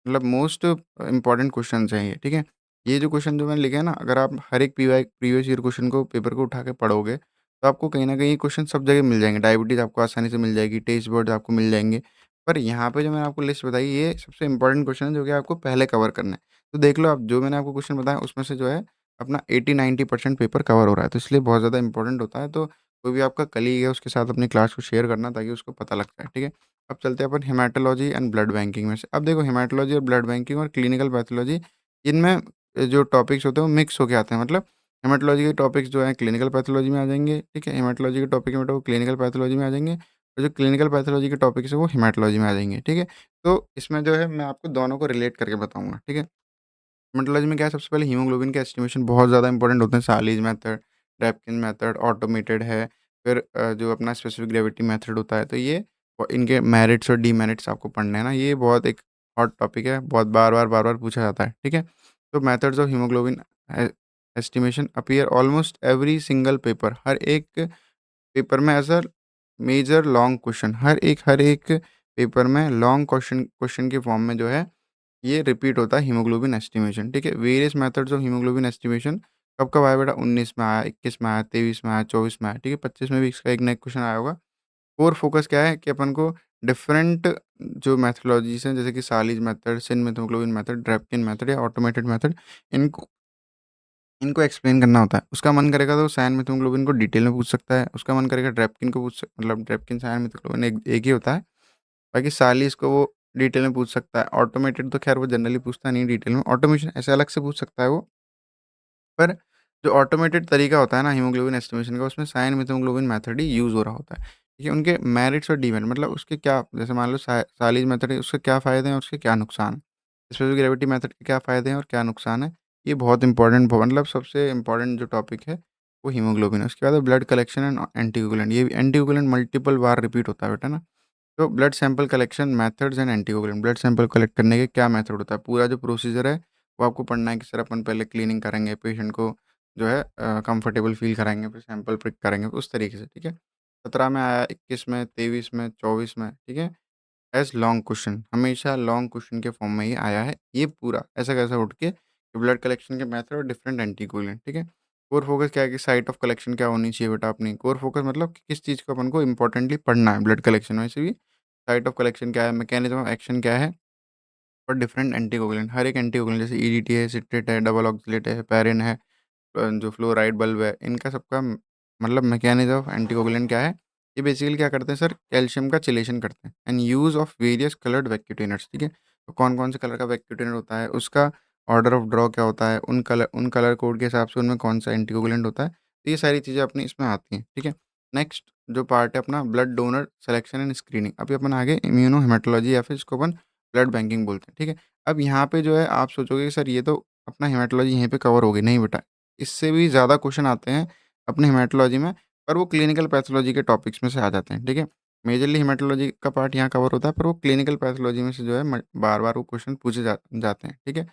इम्पोर्टेंट क्वेश्चन्स हैं ये, ठीक है। ये जो क्वेश्चन जो मैंने लिखे हैं ना, अगर आप हर एक प्रीवियस ईयर क्वेश्चन को पेपर को उठा के पढ़ोगे, तो आपको कहीं न कहीं क्वेश्चन सब जगह मिल जाएँगे। डायबिटीज़ आपको आसानी से मिल जाएगी, टेस्ट बर्ड्स आपको मिल जाएँगे। पर यहाँ पे जो मैंने आपको लिस्ट बताई, ये सबसे इम्पोर्टेंट क्वेश्चन है जो कि आपको पहले कवर करना है। तो देख लो आप, जो मैंने आपको क्वेश्चन बताया उसमें से जो है अपना 80-90% पेपर कवर हो रहा है। तो इसलिए बहुत ज़्यादा इम्पोर्टेंट होता है। तो कोई भी आपका कलीग है उसके साथ अपनी क्लास को शेयर करना, ताकि उसको पता लग जाए, ठीक है। अब चलते हैं अपन हेमेटोलॉजी एंड ब्लड बैंकिंग में से। अब देखो, हेमेटोलॉजी और ब्लड बैंकिंग और क्लिनिकल पैथोलॉजी, इनमें जो टॉपिक्स होते हैं वो मिक्स होके आते हैं। मतलब हेमेटोलॉजी के टॉपिक्स जो हैं क्लिनिकल पैथोलॉजी में आ जाएँगे, ठीक है? हेमेटोलॉजी के टॉपिक है बेटा वो क्लिनिकल पैथोलॉजी में आ जाएँगे, और जो क्लिनिकल पैथोलॉजी के टॉपिक्स है वो हेमेटोलॉजी में आ जाएँगे, ठीक है? तो इसमें जो है मैं आपको दोनों को रिलेट करके बताऊँगा, ठीक है? हेमेटोलॉजी में क्या है, सबसे पहले हीमोग्लोबिन के एस्टिमेशन बहुत ज़्यादा इंपॉर्टेंट होते हैं। सालीज़ मेथड, रैपकिन मेथड, ऑटोमेटेड है, फिर जो अपना स्पेसिफिक ग्रेविटी मेथड होता है। तो ये इनके मेरिट्स और डीमेरिट्स आपको पढ़ने हैं ना, ये बहुत एक हॉट टॉपिक है, बहुत बार-बार पूछा जाता है, ठीक है? तो methods of haemoglobin a estimation appear almost every single paper, हर एक पेपर में as a major long question, हर एक पेपर में लॉन्ग क्वेश्चन क्वेश्चन के फॉर्म में जो है ये रिपीट होता है हीमोग्लोबिन एस्टिमेशन, ठीक है। Various methods of haemoglobin estimation कब-कब आया बेटा, 19 में आया, 21 में आया, 23 में आया, 24 में आया, ठीक है। 25 में भी इसका एक ना एक क्वेश्चन आया होगा। कोर फोकस क्या है कि अपन को डिफरेंट जो मेथोडोलॉजीज़ हैं, जैसे कि सालीज़ मेथड, सिन-मीथोग्लोबिन मेथड, ड्रैपकिन मेथड या ऑटोमेटेड मेथड, इनको इनको एक्सप्लेन करना होता है। उसका मन करेगा तो सायन मीथोग्लोबिन को डिटेल में पूछ सकता है, उसका मन करेगा ड्रैपकिन को मतलब ड्रैपकिन, सायन मीथोग्लोबिन एक ही होता है। बाकी सालीज़ को वो डिटेल में पूछ सकता है। ऑटोमेटेड तो ख़ैर वो जनरली पूछता नहीं डिटेल में। ऑटोमेशन ऐसे अलग से पूछ सकता है वो। पर जो ऑटोमेटेड तरीका होता है ना हीमोग्लोबिन एस्टिमेशन का, उसमें साइन हीमोग्लोबिन मेथड ही यूज़ हो रहा होता है। ठीक है, उनके मेरिट्स और डीमेरिट, मतलब उसके क्या, जैसे मान लो सालीज़ मेथड है, उसके क्या फ़ायदे हैं और उसके क्या नुकसान हैं। स्पेसिफिक ग्रेविटी मेथड के क्या फ़ायदे हैं और क्या नुकसान है। ये बहुत इंपॉर्टेंट, मतलब सबसे इम्पोर्टेंट जो टॉपिक है वो हीमोग्लोबिन है। उसके बाद ब्लड कलेक्शन एंड एंटीकोगुलेंट, ये एंटीकोगुलेंट मल्टीपल बार रिपीट होता है बेटा ना। तो blood sample collection methods and anticoagulant, blood sample collect करने के क्या मेथड होता है, पूरा जो प्रोसीजर है वो आपको पढ़ना है कि सर अपन पहले क्लीनिंग करेंगे, पेशेंट को जो है कंफर्टेबल फील कराएंगे, फिर सैंपल प्रिक करेंगे उस तरीके से, ठीक है। 17 में आया, 21 में, 23 में, 24 में, ठीक है। एज़ लॉन्ग क्वेश्चन, हमेशा लॉन्ग क्वेश्चन के फॉर्म में ही आया है ये पूरा, ऐसा कैसा उठ के कि ब्लड कलेक्शन के मेथड और डिफरेंट एंटीकोगुलेंट, ठीक है। कोर फोकस क्या है कि साइट ऑफ कलेक्शन क्या होनी चाहिए बेटा अपनी। कोर फोकस मतलब कि किस चीज़ को अपन को इंपॉर्टेंटली पढ़ना है ब्लड कलेक्शन में से भी। साइट ऑफ कलेक्शन क्या है, मैकेनिज्म ऑफ एक्शन क्या है, और डिफरेंट एंटीकोगुलेंट, हर एक एंटीकोगुलेंट जैसे ईडीटी है, सिट्रेट है, डबल ऑक्ज़ेलेट है, पैरिन है, जो फ्लोराइड बल्ब है, इनका सबका मतलब मैकेनिज़्म ऑफ एंटीकोगुलेंट क्या है? ये बेसिकली क्या करते हैं सर, कैल्शियम का चेलेशन करते हैं and use of various coloured vacutainers, ठीक है? तो कौन-कौन से कलर का वैक्यूटेनर होता है, उसका ऑर्डर ऑफ ड्रॉ क्या होता है, उन कलर कोड के हिसाब से उनमें कौन-सा एंटीकोगुलेंट होता है, तो ये सारी चीज़ें अपनी इसमें आती हैं, ठीक है? नेक्स्ट जो पार्ट है अपना blood donor selection and screening. अभी अपन आगे इम्यूनोहेमेटोलॉजी या फिर इसको अपन ब्लड बैंकिंग बोलते हैं, ठीक है? अब यहाँ पे जो है आप सोचोगे कि सर ये तो अपना हेमेटोलॉजी यहीं पे कवर हो गई, नहीं बेटा, इससे भी ज़्यादा क्वेश्चन आते हैं अपनी हेमेटोलॉजी में, पर वो क्लिनिकल पैथोलॉजी के टॉपिक्स में से आ जाते हैं, ठीक है? मेजरली हेमेटोलॉजी का पार्ट यहाँ कवर होता है, पर वो क्लिनिकल पैथोलॉजी में से जो है बार-बार वो क्वेश्चन पूछे जाते हैं, ठीक है?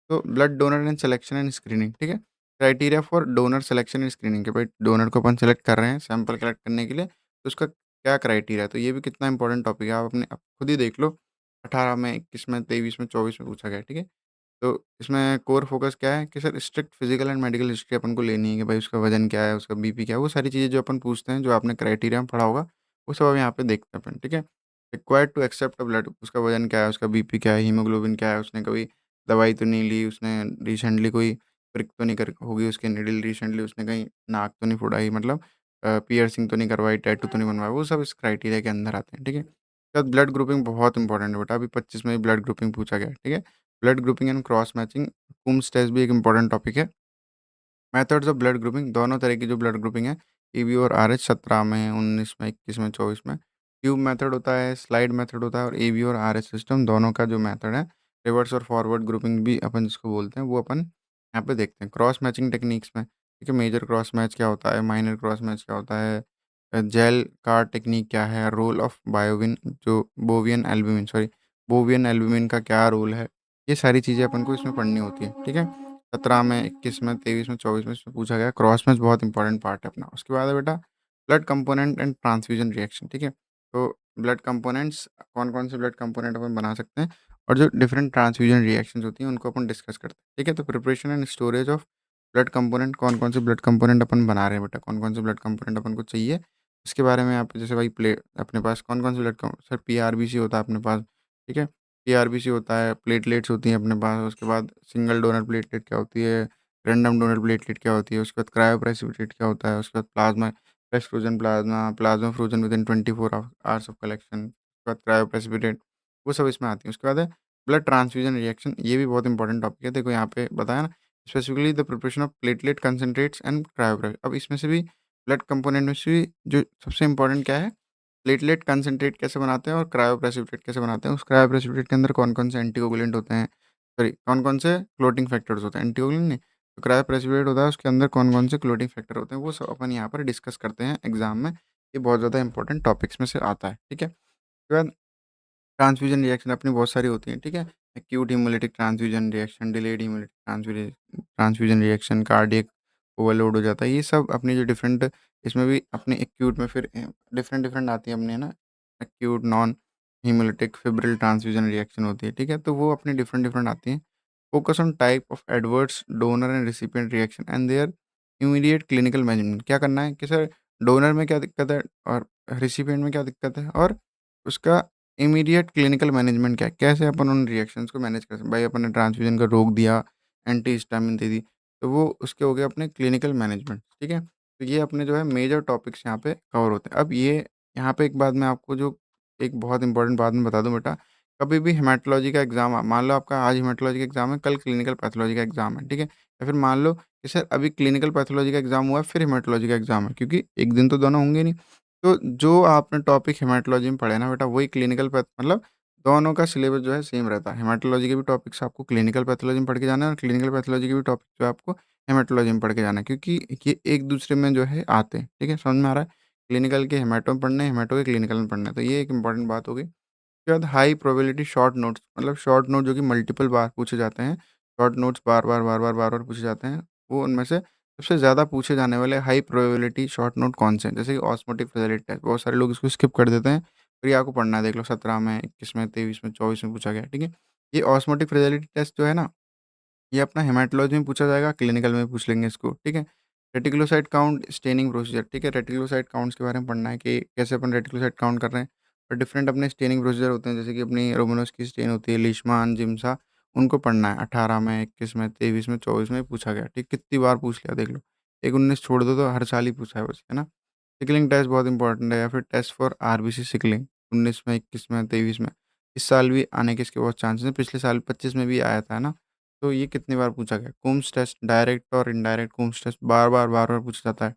तो blood donor and selection and screening, ठीक है? Criteria for donor selection and screening कि भाई डोनर को अपन सेलेक्ट कर रहे हैं सैंपल कलेक्ट करने के लिए, तो उसका क्या क्राइटेरिया है? तो ये भी कितना इंपॉर्टेंट टॉपिक है, आप खुद ही देख लो। 18 में, 21 में, 23 में, 24 में पूछा गया है, ठीक है? तो इसमें कोर फ़ोकस क्या है कि sir strict physical and medical history अपन को लेनी है कि भाई उसका वज़न क्या है, उसका बीपी क्या है, वो सारी चीज़ें जो अपन पूछते हैं, जो आपने क्राइटेरिया में पढ़ा होगा, वो सब अब यहाँ पे देखते हैं अपन, ठीक है? Required to accept a blood, उसका वज़न क्या है, उसका बीपी क्या है, हीमोग्लोबिन क्या है, उसने कभी दवाई तो नहीं ली, उसने रिसेंटली कोई प्रिक तो नहीं कर होगी उसकी नीडल, रिसेंटली उसने कहीं नाक तो नहीं फुड़ाई, मतलब पियर्सिंग तो नहीं करवाई, टैटू तो नहीं बनवाया, वो सब इस क्राइटेरिया के अंदर आते हैं, ठीक है? उसके बाद ब्लड ग्रुपिंग बहुत इंपॉर्टेंट है बेटा, अभी 25 में भी ब्लड ग्रुपिंग पूछा गया है, ठीक है? Blood grouping and cross matching, कुम्स test भी एक इम्पोर्टेंट टॉपिक है। मेथड्स ऑफ ब्लड ग्रुपिंग, दोनों तरह की जो ब्लड ग्रुपिंग है, ईबी और आरएच 17 में, 19 में, 21 में, 24 में। ट्यूब मेथड होता है, स्लाइड मेथड होता है और ईबी और आरएच सिस्टम दोनों का जो मेथड है, रिवर्स और फॉरवर्ड ग्रुपिंग भी अपन जिसको बोलते हैं, वो अपन यहाँ पे देखते हैं। क्रॉस मैचिंग टेक्निक्स में, ठीक है, मेजर क्रॉस मैच क्या होता है, माइनर क्रॉस मैच क्या होता है, जेल कार टेक्निक क्या है, रोल ऑफ बायोविन जो बोवियन एल्ब्यूमिन का क्या रोल है, ये सारी चीज़ें अपन को इसमें पढ़नी होती है, ठीक है? 17 में, 21 में, 23 में, 24 में इसमें पूछा गया। क्रॉस मैच बहुत इंपॉर्टेंट पार्ट है अपना। उसके बाद है बेटा blood component and transfusion reaction, ठीक है? तो ब्लड कंपोनेंट्स, कौन-कौन से ब्लड कंपोनेंट अपन बना सकते हैं और जो डिफरेंट ट्रांसफ्यूजन रिएक्शंस होती हैं उनको अपन डिस्कस करते हैं, ठीक है? तो preparation and storage of blood component, कौन-कौन से ब्लड कंपोनेंट अपन बना रहे हैं बेटा, कौन-कौन से ब्लड कंपोनेंट अपन को चाहिए, इसके बारे में आप जैसे भाई अपने पास कौन-कौन से ब्लड कम सर पीआरबीसी होता है अपने पास, ठीक है? पीआरबीसी होता है, प्लेटलेट्स होती हैं अपने पास, उसके बाद सिंगल डोनर प्लेटलेट क्या होती है, रैंडम डोनर प्लेटलेट क्या होती है, उसके बाद क्रायोप्रेसिपिटेट क्या होता है, उसके बाद plasma, fresh frozen plasma, plasma frozen within 24 hours of collection, उसके बाद क्रायोप्रेसिपिटेट, वो सब इसमें आती हैं। उसके बाद है ब्लड ट्रांसफ्यूजन रिएक्शन, ये भी बहुत इंपॉर्टेंट टॉपिक है। देखो यहाँ पे बताया ना, specifically the preparation of platelet concentrates and cryoprecipitate, अब इसमें से भी ब्लड कंपोनेंट में से भी जो सबसे इंपॉर्टेंट क्या है, प्लेटलेट कंसंट्रेट कैसे बनाते हैं और क्रायोप्रेसिपिटेट कैसे बनाते हैं। उस क्रायोप्रेसिपिटेट के अंदर कौन-कौन से एंटीकोगुलेंट होते हैं, सॉरी कौन-कौन से क्लोटिंग फैक्टर्स होते हैं, एंटीकोगुलेंट नहीं, जो क्रायोप्रेसिपिटेट होता है उसके अंदर कौन-कौन से क्लोटिंग फैक्टर होते हैं, वो सब अपन यहाँ पर डिस्कस करते हैं एग्ज़ाम में। ये बहुत ज़्यादा इंपॉर्टेंट टॉपिक्स में से आता है, ठीक है? उसके बाद ट्रांसफ्यूजन रिएक्शन अपनी बहुत सारी होती हैं, ठीक है? Acute haemolytic transfusion reaction, delayed haemolytic transfusion reaction, cardiac overload हो जाता है। ये सब अपनी जो डिफरेंट, इसमें भी अपने एक्यूट में फिर डिफरेंट डिफरेंट आती है अपने, है ना? Acute, non haemolytic, fibril transfusion reaction होती है, ठीक है? तो वो अपनी डिफरेंट डिफरेंट आती हैं। Focus on type of adverse donor and recipient reaction and their immediate clinical management. क्या करना है कि सर डोनर में क्या दिक्कत है और रिसिपिएंट में क्या दिक्कत है और उसका इमीडिएट क्लिनिकल मैनेजमेंट क्या है? कैसे अपन उन रिएक्शंस को मैनेज कर सकते हैं? भाई अपन ने ट्रांसफ्यूजन को रोक दिया, एंटीहिस्टामिन दे दी, तो वो उसके हो गए अपने क्लिनिकल मैनेजमेंट, ठीक है? तो ये अपने जो है मेजर टॉपिक्स यहाँ पे कवर होते हैं। अब ये यहाँ पे एक बात मैं आपको जो एक बहुत इंपॉर्टेंट बात मैं बता दूँ बेटा, कभी भी हेमेटोलॉजी का एग्ज़ाम मान लो आपका आज हेमेटोलॉजी का एग्ज़ाम है, कल क्लिनिकल पैथोलॉजी का एग्ज़ाम है, ठीक है? या फिर मान लो कि सर अभी क्लिनिकल पैथोलॉजी का एग्ज़ाम हुआ है, फिर हेमेटोलॉजी का एग्ज़ाम है, क्योंकि एक दिन तो दोनों होंगे नहीं। तो जो आपने टॉपिक हेमेटोलॉजी में पढ़े ना बेटा, वही क्लिनिकल पैथ मतलब दोनों का सिलेबस जो है सेम रहता है। हेमेटोलॉजी के भी टॉपिक्स आपको क्लिनिकल पैथोलॉजी में पढ़ के जाना है और क्लिनिकल पैथोलॉजी के भी टॉपिक जो है आपको हेमेटोलॉजी में पढ़ के जाना है, क्योंकि ये एक-दूसरे में जो है आते हैं, ठीक है? समझ में आ रहा है? क्लिनिकल के हेमेटो में पढ़ने हैं, हेमेटो के क्लिनिकल में पढ़ना है, तो ये एक इम्पॉर्टेंट बात हो गई। उसके बाद हाई प्रोबेबिलिटी शॉर्ट नोट्स, मतलब शॉर्ट नोट जो कि मल्टीपल बार पूछे जाते हैं, शॉर्ट नोट्स बार-बार, बार-बार, बार-बार पूछे जाते हैं, वो उनमें से सबसे ज़्यादा पूछे जाने वाले हाई प्रोबेबिलिटी शॉर्ट नोट कौन से हैं? जैसे कि ऑस्मोटिक फिज़िलिटी टेस्ट, बहुत सारे लोग इसको स्किप कर देते हैं, फिर ये आपको पढ़ना है, देख लो 17 में, 21 में, 23 में, 24 में पूछा गया है, ठीक है? ये ऑस्मोटिक फिज़िलिटी टेस्ट जो है ना, ये अपना हेमेटोलॉजी में पूछा जाएगा, क्लिनिकल में पूछ लेंगे इसको, ठीक है? रेटिकुलोसाइट काउंट, स्टेनिंग प्रोसीजर, ठीक है? रेटिकुलोसाइट काउंट्स के बारे में पढ़ना है कि कैसे अपन रेटिकुलोसाइट काउंट कर रहे हैं। और डिफरेंट अपने स्टेनिंग प्रोसीजर होते हैं, जैसे कि अपनी रोमानोस की स्टेन होती है, लीशमान, जिम्सा, उनको पढ़ना है। 18 में, 21 में, 23 में, 24 में पूछा गया, ठीक? कितनी बार पूछ लिया देख लो। एक 19 छोड़ दो तो हर साल ही पूछा है बस, है ना? सिकलिंग टेस्ट बहुत इंपॉर्टेंट है, या फिर टेस्ट फॉर आरबीसी सिकलिंग 19 में, 21 में, 23 में। इस साल भी आने के इसके बहुत चांसेस हैं, पिछले साल 25 में भी आया था, है ना? तो ये कितनी बार पूछा गया? कुम्स टेस्ट, डायरेक्ट और इनडायरेक्ट कुम्स टेस्ट बार-बार, बार-बार पूछा जाता है।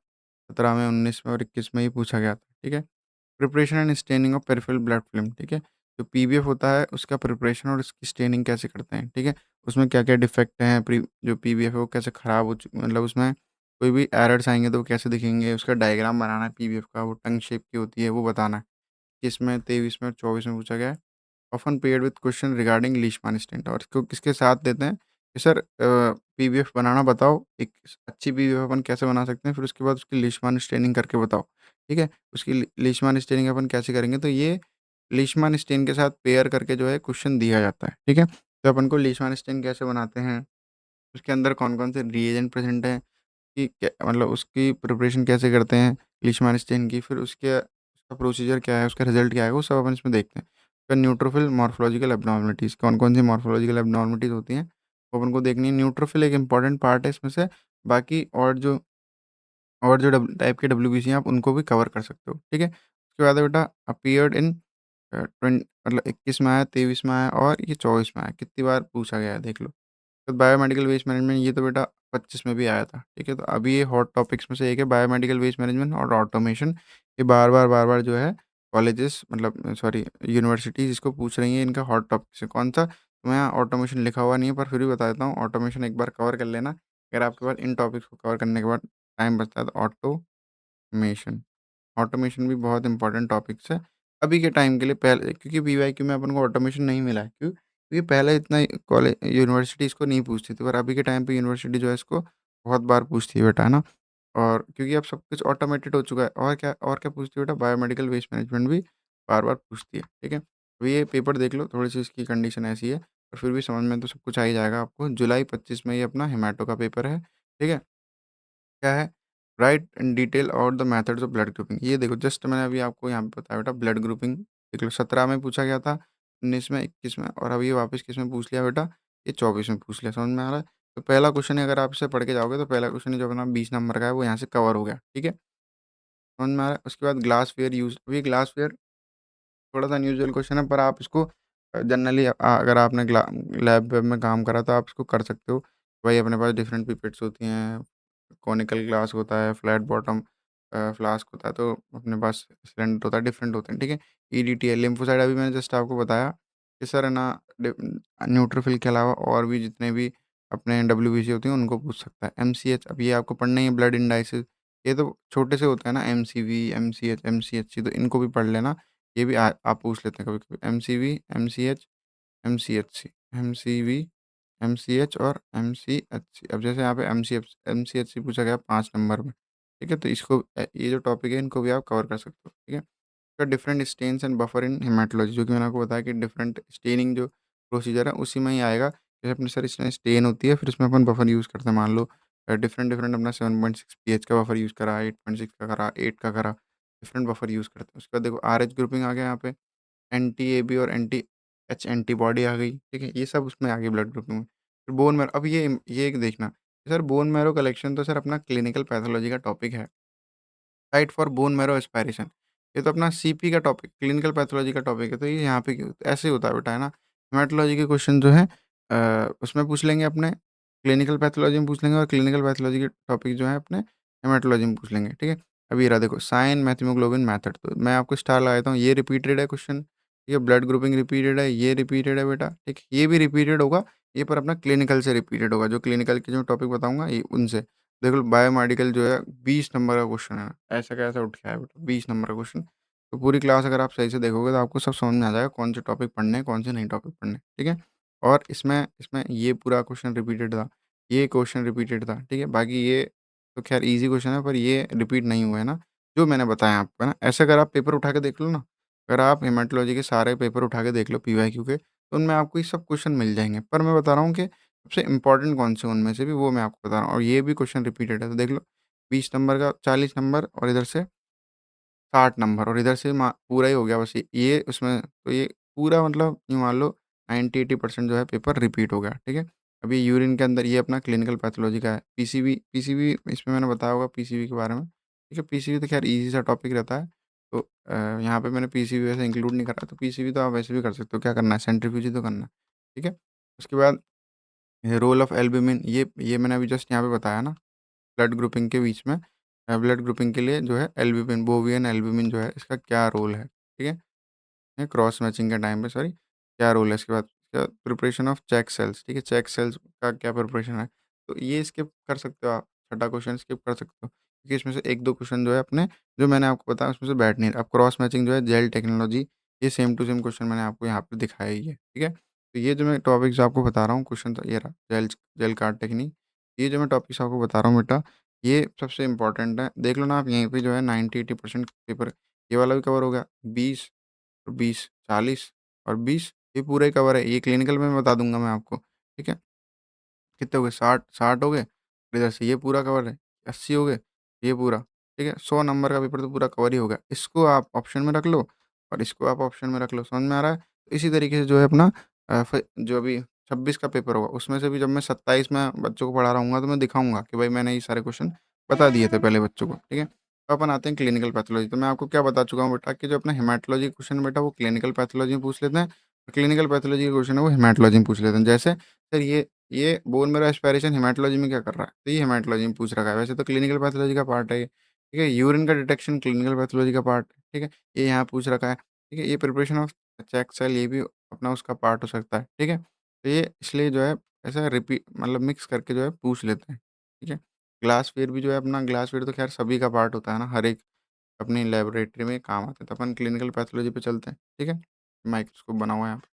17 में, 19 में और 21 में ही पूछा गया था, ठीक है? Preparation and staining of peripheral blood film, ठीक है? जो पीबीएफ होता है उसका प्रिपरेशन और उसकी स्टेनिंग कैसे करते हैं, ठीक है? उसमें क्या-क्या डिफेक्ट हैं, जो पीबीएफ है वो कैसे खराब हो मतलब उसमें कोई भी एरर्स आएँगे तो वो कैसे दिखेंगे, उसका डायग्राम बनाना है पीबीएफ का, वो टंग शेप की होती है वो बताना है। किसमें 23 में और 24 में पूछा गया है। Often paired with question regarding Leishman stain, और इसको किसके साथ देते हैं कि सर पीबीएफ बनाना बताओ, एक अच्छी पीबीएफ अपन कैसे बना सकते हैं, फिर उसके बाद उसकी लीशमान स्टेनिंग करके बताओ, ठीक है? उसकी लीशमान स्टेनिंग अपन कैसे करेंगे, तो ये लीशमान स्टेन के साथ पेयर करके जो है क्वेश्चन दिया जाता है, ठीक है? तो अपन को लीशमान स्टेन कैसे बनाते हैं, उसके अंदर कौन-कौन से रिएजेंट प्रेज़ेंट हैं, कि क्या मतलब उसकी प्रिपरेशन कैसे करते हैं लीशमानस्टेन की, फिर उसका प्रोसीजर क्या है, उसका रिज़ल्ट क्या है, वो सब अपन इसमें देखते हैं। फिर न्यूट्रोफिल मॉर्फोलॉजिकल एब्नॉर्मलिटीज़, कौन-कौन सी मॉर्फोलॉजिकल एब्नॉर्मलिटीज़ होती हैं, वो अपन को देखनी है। न्यूट्रोफिल एक इम्पॉर्टेंट पार्ट है इसमें से, बाकी और जो टाइप के डब्ल्यूबीसी हैं आप उनको भी कवर कर सकते हो, ठीक है? उसके बाद है बेटा अपीयर्ड इन ट्वेंट मतलब 21 में आया, 23 में आया और ये 24 में आया, कितनी बार पूछा गया है देख लो। तो बायोमेडिकल वेस्ट मैनेजमेंट ये तो बेटा 25 में भी आया था, ठीक है? तो अभी ये हॉट टॉपिक्स में से एक है बायोमेडिकल वेस्ट मैनेजमेंट और ऑटोमेशन। ये बार-बार जो है कॉलेजेस मतलब सॉरी यूनिवर्सिटीज़ इसको पूछ रही हैं, इनका हॉट टॉपिक्स है। कौन-सा? तो मैं यहाँ ऑटोमेशन लिखा हुआ नहीं है पर फिर भी बता देता हूँ, ऑटोमेशन एक बार कवर कर लेना। अगर आपके पास इन टॉपिक्स को कवर करने के बाद टाइम बचता है तो ऑटोमेशन। ऑटोमेशन भी बहुत इंपॉर्टेंट टॉपिक्स है। अभी के टाइम के लिए पहले, क्योंकि पीवाईक्यू में अपन को ऑटोमेशन नहीं मिला है। क्यों? क्योंकि पहले इतना कॉलेज यूनिवर्सिटी इसको नहीं पूछती थी, पर अभी के टाइम पे यूनिवर्सिटी जो है इसको बहुत बार पूछती है बेटा, है ना? और क्योंकि अब सब कुछ ऑटोमेटेड हो चुका है, और क्या पूछती है बेटा? बायोमेडिकल वेस्ट मैनेजमेंट भी बार-बार पूछती है, ठीक है? तो ये पेपर देख लो, थोड़ी-सी इसकी कंडीशन ऐसी है, पर फिर भी समझ में तो सब कुछ आ ही जाएगा आपको। जुलाई 25 में ये अपना हेमेटो का पेपर है, ठीक है? क्या है? Right in detail about the methods of blood grouping. ये देखो जस्ट मैंने अभी आपको यहाँ पे बताया बेटा ब्लड ग्रुपिंग। देख लो 17 में पूछा गया था, 19 में, 21 में और अभी ये वापस किस में पूछ लिया बेटा? ये 24 में पूछ लिया। समझ में आ रहा है? तो पहला क्वेश्चन ही अगर आप इसे पढ़ के जाओगे तो पहला क्वेश्चन जो अपना 20 नंबर का है वो यहाँ से कवर हो गया। ठीक है? समझ में आ रहा है? उसके बाद ग्लासवेयर यूज़, अभी ग्लासवेयर थोड़ा-सा अनयूजुअल क्वेश्चन है पर आप इसको जनरली अगर आपने लैब वेब में काम करा तो आप इसको कर सकते हो। भाई अपने पास डिफरेंट पिपेट्स होती हैं, कॉनिकल ग्लास होता है, फ्लैट बॉटम फ्लास्क होता है, तो अपने पास सिलेंडर होता है, डिफरेंट होते हैं, ठीक है? ईडीटीएल, लिम्फोसाइट अभी मैंने जस्ट आपको बताया कि सर है ना न्यूट्रोफिल के अलावा और भी जितने भी अपने डब्ल्यूबीसी होती हैं उनको पूछ सकता है। एमसीएच अब ये आपको पढ़ना ही है, ब्लड इंडाइसिस, ये तो छोटे से होते हैं ना, एमसीवी, एमसीएच, एमसीएचसी, तो इनको भी पढ़ लेना। ये भी आप पूछ लेते हैं कभी-कभी, MCV, MCH, MCHC, MCV, MCH और एमसीएचसी। अब जैसे यहाँ पे एमसीएचसी पूछा गया 5 नंबर में, ठीक है? तो इसको ये जो टॉपिक है इनको भी आप कवर कर सकते हो, ठीक है? तो different stains and buffer in haematology, जो कि मैंने आपको बताया कि डिफरेंट स्टेनिंग जो प्रोसीजर है उसी में ही आएगा। जैसे अपने सर इसमें स्टेन होती है फिर उसमें अपन बफर यूज़ करते हैं, मान लो डिफरेंट अपना 7.6 पीएच का बफर यूज़ करा, 8.6 का करा, 8 का करा, डिफरेंट बफर यूज़ करते हैं। उसके बाद देखो आरएच ग्रुपिंग आ गया यहाँ पे, एंटी-एबी और एंटी-एच एंटीबॉडी आ गई, ठीक है? ये सब उसमें आ गई ब्लड ग्रुपिंग में। फिर बोन मैरो, अब ये एक देखना, सर बोन मैरो कलेक्शन तो सर अपना क्लिनिकल पैथोलॉजी का टॉपिक है। Site for bone marrow aspiration, ये तो अपना सीपी का टॉपिक, क्लिनिकल पैथोलॉजी का टॉपिक है, तो ये यहाँ पे क्यों ऐसे ही होता है बेटा, है ना? हेमेटोलॉजी के क्वेश्चन जो है उसमें पूछ लेंगे अपने, क्लिनिकल पैथोलॉजी में पूछ लेंगे और क्लिनिकल पैथोलॉजी के टॉपिक जो है अपने हेमेटोलॉजी में पूछ लेंगे, ठीक है? अब ये रहा देखो साइन मेथियोग्लोबिन मेथड, तो मैं आपको स्टार लगा देता हूँ, ये रिपीटेड है क्वेश्चन, ठीक है? ब्लड ग्रुपिंग रिपीटेड है, ये रिपीटेड है बेटा, ठीक है? ये भी रिपीटेड होगा, ये पर अपना क्लिनिकल से रिपीटेड होगा, जो क्लिनिकल के जो टॉपिक बताऊँगा ये उनसे। देख लो बायोमेडिकल जो है 20 नंबर का क्वेश्चन है, ऐसा का ऐसा उठ के आया बेटा 20 नंबर का क्वेश्चन। तो पूरी क्लास अगर आप सही से देखोगे तो आपको सब समझ में आ जाएगा कौन से टॉपिक पढ़ने हैं, कौन से नहीं टॉपिक पढ़ने हैं, ठीक है? और इसमें इसमें ये पूरा क्वेश्चन रिपीटेड था, ये क्वेश्चन रिपीटेड था, ठीक है? बाकी ये तो ख़ैर ईज़ी क्वेश्चन है पर ये रिपीट नहीं हुआ है ना, जो मैंने बताया आपको, है ना? ऐसे अगर आप पेपर उठा के देख लो ना, अगर आप हेमेटोलॉजी के सारे पेपर उठा के देख लो पीवाईक्यू के, तो उनमें आपको ये सब क्वेश्चन मिल जाएँगे। पर मैं बता रहा हूँ कि सबसे इम्पोर्टेंट कौन से उनमें से भी वो मैं आपको बता रहा हूँ, और ये भी क्वेश्चन रिपीटेड है, तो देख लो 20 नंबर का 40 नंबर और इधर से 60 नंबर और इधर से मा पूरा ही हो गया बस ये उसमें तो ये पूरा मतलब यूँ मान लो 90-80% जो है पेपर रिपीट हो गया, ठीक है? अभी यूरिन के अंदर ये अपना क्लिनिकल पैथोलॉजी का है। पीसीबी पीसीबी इसमें मैंने बताया होगा पीसीबी के बारे में, ठीक है? पीसीबी तो ख़ैर ईज़ी सा टॉपिक रहता है। तो यहाँ पे मैंने पीसीबी वैसे इंक्लूड नहीं करा, तो पीसीबी तो आप वैसे भी कर सकते हो, क्या करना है सेंट्रीफ्यूज ही तो करना है, ठीक है? उसके बाद रोल ऑफ एल्ब्यूमिन ये मैंने अभी जस्ट यहाँ पे बताया ना, ब्लड ग्रुपिंग के बीच में ब्लड ग्रुपिंग के लिए जो है एल्ब्यूमिन, बोवियन एल्ब्यूमिन जो है इसका क्या रोल है, ठीक है? क्रॉस मैचिंग के टाइम पे सॉरी, क्या रोल है इसके बाद प्रिपरेशन ऑफ चेक सेल्स, ठीक है? चेक सेल्स का क्या प्रिपरेशन है? तो ये स्किप कर सकते हो आप, छठा क्वेश्चन स्किप कर सकते हो, क्योंकि इसमें से 1-2 क्वेश्चन जो है अपने जो मैंने आपको बताया उसमें से बैठ नहीं रहा। अब क्रॉस मैचिंग जो है जेल टेक्नोलॉजी, ये सेम टू सेम क्वेश्चन मैंने आपको यहाँ पे दिखाया ही है, ठीक है? तो ये जो मैं टॉपिक्स आपको बता रहा हूँ क्वेश्चन तो ये रहा जेल जेल कार्ड टेक्निक, ये जो मैं टॉपिक्स आपको बता रहा हूँ बेटा, ये सबसे इम्पोर्टेंट है। देख लो ना आप यहीं पे जो है 90-80% पेपर ये वाला भी कवर हो गया, 20 और 20, 40 और 20 ये पूरा ही कवर है। ये क्लिनिकल में बता दूँगा मैं आपको, ठीक है? कितने हो गए 60 60 हो गए, इधर से ये पूरा कवर है, 80 हो गए, ये पूरा, ठीक है? 100 नंबर का पेपर तो पूरा कवर ही हो गया। इसको आप ऑप्शन में रख लो और इसको आप ऑप्शन में रख लो, समझ में आ रहा है? इसी तरीके से जो है अपना फ जो अभी 26 का पेपर होगा, उसमें से भी जब मैं 27 में बच्चों को पढ़ा रहा हूँगा, तो मैं दिखाऊँगा कि भाई मैंने ये सारे क्वेश्चन बता दिए थे पहले बच्चों को, ठीक है? तो अपन आते हैं क्लिनिकल पैथोलॉजी, तो मैं आपको क्या बता चुका हूँ बेटा कि जो अपना हेमेटोलॉजी क्वेश्चन है बेटा वो क्लिनिकल पैथोलॉजी में पूछ लेते हैं, क्लिनिकल पैथोलॉजी के क्वेश्चन है वो हेमेटोलॉजी में पूछ लेते हैं। जैसे सर ये बोन मैरो एस्पिरेशन हेमेटोलॉजी में क्या कर रहा है? तो ये हेमेटोलॉजी में पूछ रखा है, वैसे तो क्लिनिकल पैथोलॉजी का पार्ट है ये, ठीक है? यूरिन का डिटेक्शन क्लिनिकल पैथोलॉजी का पार्ट है, ठीक है? ये यहाँ पूछ रखा है, ठीक है? ये प्रिपरेशन ऑफ चेक सेल ये भी अपना उसका पार्ट हो सकता है, ठीक है? तो ये इसलिए जो है ऐसा रिपीट मतलब मिक्स करके जो है पूछ लेते हैं, ठीक है? ग्लासवेयर भी जो है अपना ग्लासवेयर तो ख़ैर सभी का पार्ट होता है ना, हर एक अपनी लैबोरेटरी में काम आता है, तो अपन क्लिनिकल पैथोलॉजी पे चलते हैं, ठीक है? माइक्रोस्कोप बना हुआ है यहाँ पे,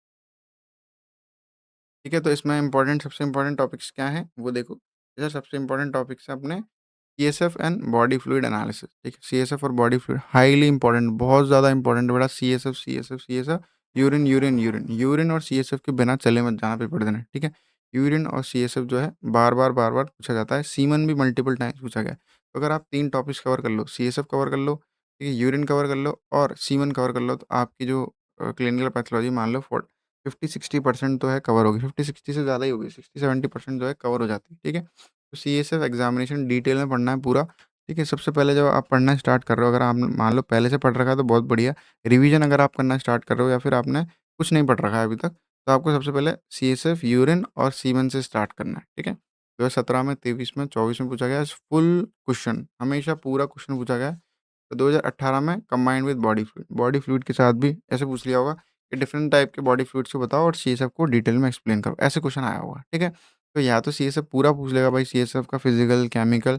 ठीक है? तो इसमें इम्पोर्टेंट सबसे इम्पोर्टेंट टॉपिक्स क्या हैं, वो देखो। इधर सबसे इम्पोर्टेंट टॉपिक्स हैं अपने CSF and body fluid analysis, ठीक है? सीएसएफ और बॉडी फ्लूइड हाईली इंपॉर्टेंट, बहुत ज़्यादा इंपॉर्टेंट बेटा CSF, CSF, CSF, urine, urine, urine, urine और सीएसएफ के बिना चले मत जाना पेपर देने, ठीक है? यूरिन और सीएसएफ जो है बार-बार, बार-बार पूछा जाता है, सीमन भी मल्टीपल टाइम्स पूछा गया है। तो अगर आप 3 टॉपिक्स कवर कर लो, सीएसएफ कवर कर लो, ठीक है? यूरिन कवर कर लो और सीमन कवर कर लो, तो आपकी जो क्लिनिकल पैथोलॉजी मान लो 50-60% तो है कवर होगी, 50-60 से ज़्यादा ही होगी, 60-70% जो है कवर हो जाती है, ठीक है? तो सीएसएफ एग्ज़ामिनेशन डिटेल में पढ़ना है पूरा, ठीक है? सबसे पहले जब आप पढ़ना स्टार्ट कर रहे हो, अगर आपने मान लो पहले से पढ़ रखा है तो बहुत बढ़िया। रिवीजन अगर आप करना स्टार्ट कर रहे हो या फिर आपने कुछ नहीं पढ़ रखा है अभी तक, तो आपको सबसे पहले सीएसएफ, यूरिन और सीमेन से स्टार्ट करना है, ठीक है? 2017 में, 23 में, 24 में पूछा गया है फुल क्वेश्चन, हमेशा पूरा क्वेश्चन पूछा गया है। तो 2018 में कंबाइंड विद बॉडी फ्लूइड के साथ भी ऐसे पूछ लिया होगा कि डिफरेंट टाइप के बॉडी फ्लूइड्स को बताओ और सीएसएफ को डिटेल में एक्सप्लेन करो, ऐसे क्वेश्चन आया होगा, ठीक है? तो या तो सीएसएफ पूरा पूछ लेगा भाई सीएसएफ का फिजिकल, केमिकल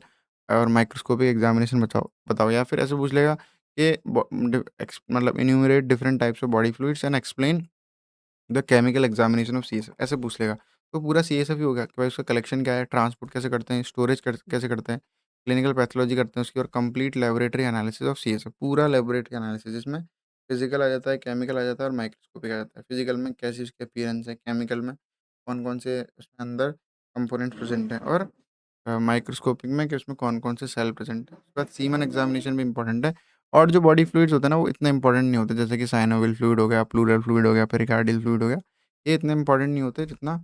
और माइक्रोस्कोपिक एग्जामिनेशन बताओ बताओ या फिर ऐसे पूछ लेगा कि मतलब enumerate different types of body fluids and explain the chemical examination of CSF ऐसे पूछ लेगा। तो पूरा सीएसएफ ही हो गया कि भाई उसका कलेक्शन क्या है, ट्रांसपोर्ट कैसे करते हैं, स्टोरेज कैसे करते हैं, क्लिनिकल पैथोलॉजी करते हैं उसकी और complete laboratory analysis of CSF, पूरा लेबोरेटरी एनालिसिस जिसमें फिजिकल आ जाता है, केमिकल आ जाता है और माइक्रोस्कोपिक आ जाता है। फिजिकल में कैसी उसकी अपीयरेंस है, केमिकल में कौन-कौन से उसमें अंदर कंपोनेंट्स प्रेज़ेंट हैं और माइक्रोस्कोपिक में कि उसमें कौन-कौन से सेल प्रेज़ेंट हैं। उसके बाद सीमन एग्ज़ामिनेशन भी इम्पोर्टेंट है और जो बॉडी फ्लूइड्स होते हैं ना, वो इतने इम्पोर्टेंट नहीं होते, जैसे कि साइनोवियल फ्लूइड हो गया, प्लूरल फ्लूइड हो गया, पेरिकार्डियल फ्लूइड हो गया, ये इतने इम्पोर्टेंट नहीं होते जितना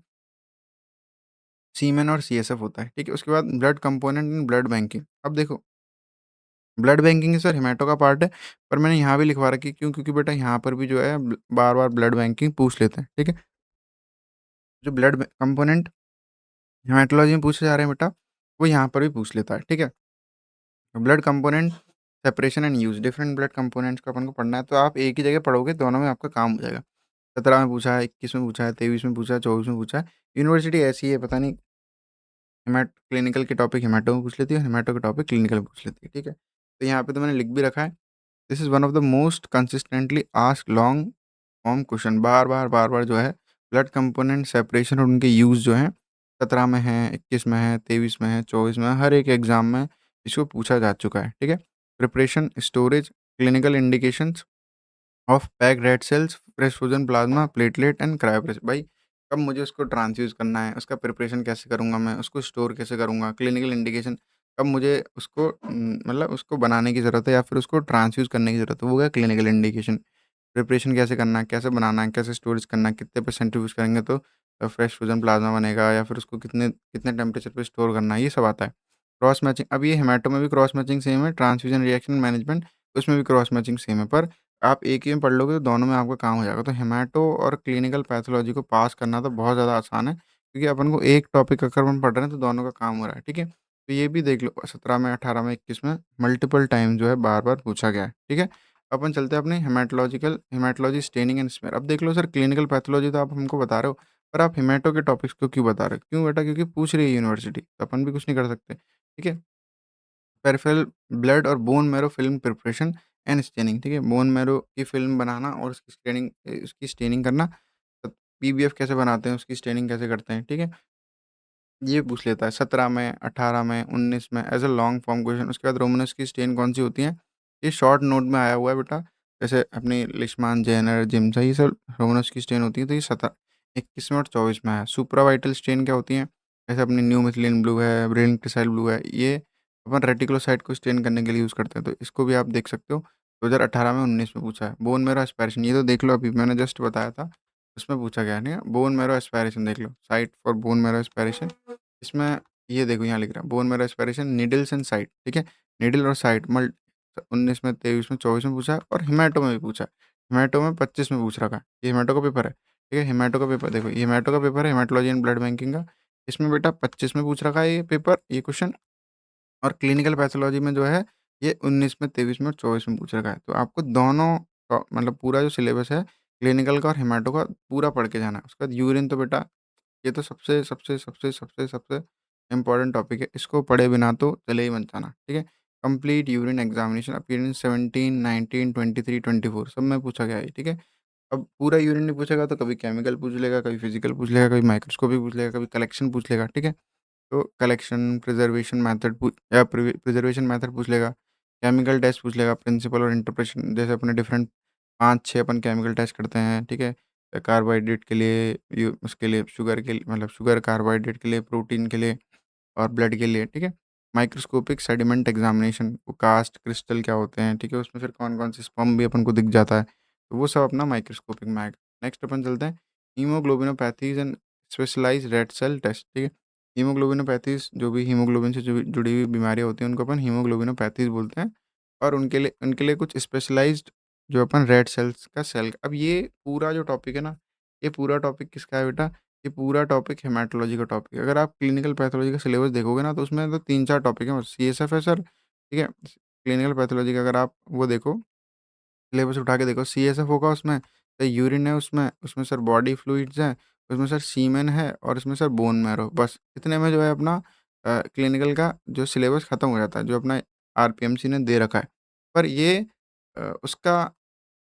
सीमेन और सीएसएफ होता है, ठीक है? उसके बाद blood component and blood banking. अब देखो, ब्लड बैंकिंग सर हेमेटो का पार्ट है, पर मैंने यहाँ भी लिखवा रखी है क्यों? क्योंकि बेटा यहाँ पर भी जो है बार-बार ब्लड बैंकिंग पूछ लेते हैं, ठीक है? जो ब्लड कंपोनेंट हेमेटोलॉजी में पूछे जा रहे हैं बेटा, वो यहाँ पर भी पूछ लेता है, ठीक है? Blood component separation and use, different blood components को अपन को पढ़ना है, तो आप एक ही जगह पढ़ोगे, दोनों में आपका काम हो जाएगा। 17 में पूछा है, 21 में पूछा है, 23 में पूछा है, 24 में पूछा है। यूनिवर्सिटी ऐसी है, पता नहीं क्लिनिकल के टॉपिक हेमेटो में पूछ लेती है, हेमेटो के टॉपिक क्लिनिकल में पूछ लेती है, ठीक है? तो यहाँ पे तो मैंने लिख भी रखा है, this is one of the most consistently asked long form question, बार-बार, बार-बार जो है ब्लड कंपोनेंट सेपरेशन और उनके यूज़ जो हैं 17 में है, 21 में है, 23 में है, 24 में है, हर एक एग्ज़ाम में इसको पूछा जा चुका है, ठीक है? Preparation, storage, clinical indications of packed red cells, fresh frozen plasma, platelet and cryoprecipitate. भाई, कब मुझे उसको ट्रांसफ्यूज़ करना है, उसका प्रिपरेशन कैसे करूँगा मैं, उसको स्टोर कैसे करूँगा, क्लिनिकल इंडिकेशन कब मुझे उसको मतलब उसको बनाने की ज़रूरत है या फिर उसको ट्रांसफ्यूज़ करने की ज़रूरत है, वो हो गया क्लिनिकल इंडिकेशन। प्रिपरेशन कैसे करना है, कैसे बनाना है, कैसे स्टोरेज करना है, कितने पे सेंट्रीफ्यूज करेंगे तो फ्रेश फ्रोज़न प्लाज़्मा बनेगा या फिर उसको कितने कितने टेम्परेचर पे स्टोर करना है, ये सब आता है। क्रॉस मैचिंग अब ये हेमेटो में भी क्रॉस मैचिंग सेम है, ट्रांसफ्यूज़न रिएक्शन मैनेजमेंट उसमें भी क्रॉस मैचिंग सेम है, पर आप एक ही में पढ़ लोगे तो दोनों में आपका काम हो जाएगा। तो हेमेटो और क्लिनिकल पैथोलॉजी को पास करना तो बहुत ज़्यादा आसान है, क्योंकि अपन को एक टॉपिक अगर अपन पढ़ रहे हैं तो दोनों का काम हो रहा है, ठीक है? तो ये भी देख लो 17 में, 18 में, 21 में मल्टीपल टाइम जो है बार-बार पूछा गया है, ठीक है? अपन चलते हैं अपने हेमेटोलॉजी स्टेनिंग एंड स्मेयर। अब देख लो सर, क्लिनिकल पैथोलॉजी तो आप हमको बता रहे हो, पर आप हेमेटो के टॉपिक्स को क्यों बता रहे हो? क्यों बेटा? क्योंकि पूछ रही है यूनिवर्सिटी, तो अपन भी कुछ नहीं कर सकते, ठीक है? पेरिफेरल ब्लड और bone marrow film preparation and staining, ठीक है? बोन मैरो की फिल्म बनाना और उसकी स्टेनिंग करना। पीबीएफ कैसे बनाते हैं, उसकी स्टेनिंग कैसे करते हैं, ठीक है? ये पूछ लेता है 17 में, 18 में, 19 में as a long form question. उसके बाद रोमनस की स्टेन कौन-सी होती है? ये शॉर्ट नोट में आया हुआ है बेटा। जैसे अपनी लिशमान, जेनर, जिम्सा, ये सब रोमनस की स्टेन होती है, तो ये 21 में और 24 में है। सुप्रावाइटल स्टेन क्या होती हैं? जैसे अपनी न्यू मिथिलीन ब्लू है, ब्रिलियंट क्रिसाइल ब्लू है, ये अपन रेटिकुलोसाइट को स्टेन करने के लिए यूज़ करते हैं, तो इसको भी आप देख सकते हो। 2018 में, 19 में पूछा है। बोन मैरो एस्पिरेशन, ये तो देख लो, अभी मैंने जस्ट बताया था, उसमें पूछा गया है, ठीक है? बोन मैरो एस्पिरेशन देख लो, site for bone marrow aspiration. इसमें ये देखो, यहाँ लिख रहा है bone marrow aspiration needles and site, ठीक है? नीडल और साइट 19 में, 23 में, 24 में पूछा है, और हेमेटो में भी पूछा है। हेमेटो में 25 में पूछ रखा है। ये हेमेटो का पेपर है, ठीक है? हेमेटो का पेपर देखो, ये हेमेटो का पेपर है, हेमेटोलॉजी एंड ब्लड बैंकिंग का। इसमें बेटा 25 में पूछ रखा है ये पेपर, ये क्वेश्चन। और क्लिनिकल पैथोलॉजी में जो है, ये 19 में, 23 में और 24 में पूछ रखा है। तो आपको दोनों का मतलब पूरा जो सिलेबस है, क्लिनिकल का और हेमेटो का पूरा पढ़ के जाना है। उसके बाद यूरिन तो बेटा, ये तो सबसे सबसे सबसे सबसे सबसे इम्पोर्टेंट टॉपिक है। इसको पढ़े बिना तो चले ही मत जाना, ठीक है? कंप्लीट यूरिन एग्जामिनेशन अपीयरेंस 17, 19, 23, 24 सब में पूछा गया है, ठीक है? अब पूरा यूरिन नहीं पूछेगा तो कभी केमिकल पूछ लेगा, कभी फिजिकल पूछ लेगा, कभी माइक्रोस्कोपी पूछ लेगा, कभी कलेक्शन पूछ लेगा, ठीक है? तो collection, preservation method preservation method पूछ लेगा, केमिकल टेस्ट पूछ लेगा, प्रिंसिपल और इंटरप्रेशन, जैसे अपने डिफरेंट 5-6 अपन केमिकल टेस्ट करते हैं, ठीक है? कार्बोहाइड्रेट के लिए, उसके लिए शुगर के लिए, मतलब शुगर, कार्बोहाइड्रेट के लिए, प्रोटीन के लिए और ब्लड के लिए, ठीक है? माइक्रोस्कोपिक सेडिमेंट एग्जामिनेशन, वो कास्ट क्रिस्टल क्या होते हैं, ठीक है? उसमें फिर कौन-कौन से स्पर्म भी अपन को दिख जाता है, तो वो सब अपना माइक्रोस्कोपिक में आएगा। नेक्स्ट अपन चलते हैं haemoglobinopathies and specialised red cell test, ठीक है? हीमोग्लोबिनोपैथीज़, जो भी हीमोग्लोबिन से जुड़ी हुई बीमारियाँ होती हैं, उनको अपन हीमोग्लोबिनोपैथीज़ बोलते हैं, और उनके लिए कुछ स्पेशलाइज़्ड जो अपन रेड सेल्स का सेल, अब ये पूरा जो टॉपिक है ना, ये पूरा टॉपिक किसका है बेटा? ये पूरा टॉपिक हेमेटोलॉजी का टॉपिक है। अगर आप क्लिनिकल पैथोलॉजी का सिलेबस देखोगे ना, तो उसमें तो 3-4 टॉपिक हैं बस। सीएसएफ है सर, ठीक है? क्लिनिकल पैथोलॉजी का अगर आप वो देखो, सिलेबस उठा के देखो, सीएसएफ होगा उसमें, तो यूरिन है उसमें, उसमें सर बॉडी फ्लूइड्स हैं, उसमें सर सीमेन है, और इसमें सर बोन मैरो, बस इतने में जो है अपना क्लिनिकल का जो सिलेबस खत्म हो जाता है, जो अपना आरपीएमसी ने दे रखा है। पर ये उसका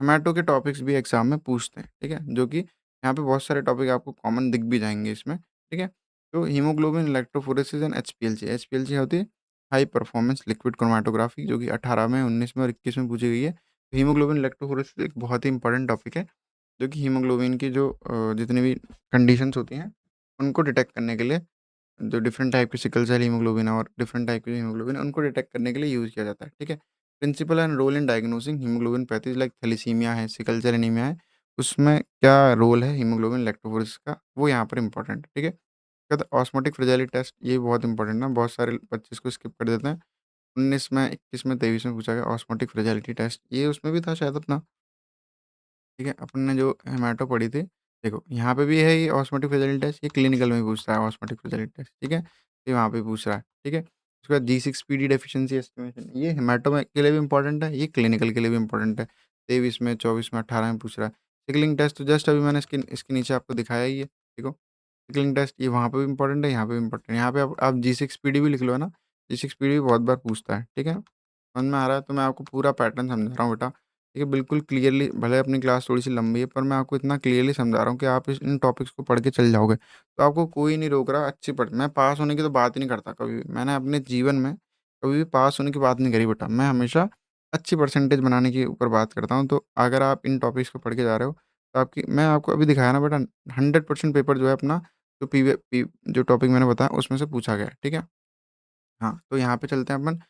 टोमेटो के टॉपिक्स भी एग्ज़ाम में पूछते हैं, ठीक है? जो कि यहाँ पे बहुत सारे टॉपिक आपको कॉमन दिख भी जाएँगे इसमें, ठीक है? तो haemoglobin electrophoresis and HPLC. HPLC होती है हाई परफॉर्मेंस लिक्विड क्रोमैटोग्राफी, जो कि 18 में, 19 में और 21 में पूछी गई है। हीमोग्लोबिन इलेक्ट्रोफोरेसिस एक बहुत ही इंपॉर्टेंट टॉपिक है, जो कि हीमोग्लोबिन की जो जितनी भी कंडीशंस होती हैं, उनको डिटेक्ट करने के लिए, जो डिफरेंट टाइप के सिकल सेल हीमोग्लोबिन है और डिफरेंट टाइप के हीमोग्लोबिन है, उनको डिटेक्ट करने के लिए यूज़ किया जाता है, ठीक है? Principle and role in diagnosing haemoglobinopathies like thalassaemia है, सिकल सेल एनीमिया है, उसमें क्या रोल है हीमोग्लोबिन इलेक्ट्रोफोरेसिस का, वो यहाँ पर इम्पोर्टेंट है, ठीक है? उसके बाद ऑस्मोटिक फ्रेजाइलिटी टेस्ट, ये बहुत इंपॉर्टेंट है, बहुत सारे बच्चे इसको स्किप कर देते हैं। 19 में, 21 में, 23 में पूछा गया ऑस्मोटिक फ्रेजाइलिटी टेस्ट, ये उसमें भी था शायद अपना, ठीक है? अपन ने जो हेमेटो पढ़ी थी, देखो यहाँ पे भी है ये ऑस्मोटिक फ्रेजाइलिटी टेस्ट, ये क्लिनिकल में भी पूछता है ऑस्मोटिक फ्रेजाइलिटी टेस्ट, ठीक है? ये वहाँ पे पूछ रहा है, ठीक है? उसके बाद G6PD डेफिशिएंसी एस्टिमेशन, ये हेमेटो में के लिए भी इम्पोर्टेंट है, ये क्लिनिकल के लिए भी इम्पोर्टेंट है। 23 में, 24 में, 18 में पूछ रहा है। सिगलिंग इसके टेस्ट तो जस्ट अभी मैंने इसके नीचे आपको दिखाया ही है, देखो। सिगलिंग टेस्ट ये वहाँ पे भी इम्पोर्टेंट है, यहाँ पे भी इम्पोर्टेंट है। यहाँ पे आप G6PD भी लिख लो है ना, G6PD भी बहुत बार पूछता है, ठीक है? समझ में आ रहा है? तो मैं आपको पूरा पैटर्न समझा रहा हूँ बेटा। ठीक है, बिल्कुल क्लियरली, भले अपनी क्लास थोड़ी-सी लंबी है, पर मैं आपको इतना क्लियरली समझा रहा हूँ कि आप इस इन टॉपिक्स को पढ़ के चल जाओगे, तो आपको कोई नहीं रोक रहा अच्छी पढ़ मैं पास होने की तो बात ही नहीं करता कभी भी। मैंने अपने जीवन में कभी भी पास होने की बात नहीं करी बेटा। मैं हमेशा अच्छी परसेंटेज बनाने के ऊपर बात करता हूँ, तो अगर आप इन टॉपिक्स को पढ़ के जा रहे हो, तो आपकी मैं आपको अभी दिखाया ना बेटा, 100% पेपर जो है अपना, जो जो टॉपिक मैंने बताया उसमें से पूछा गया है, ठीक है? हाँ, तो यहाँ पे चलते हैं अपन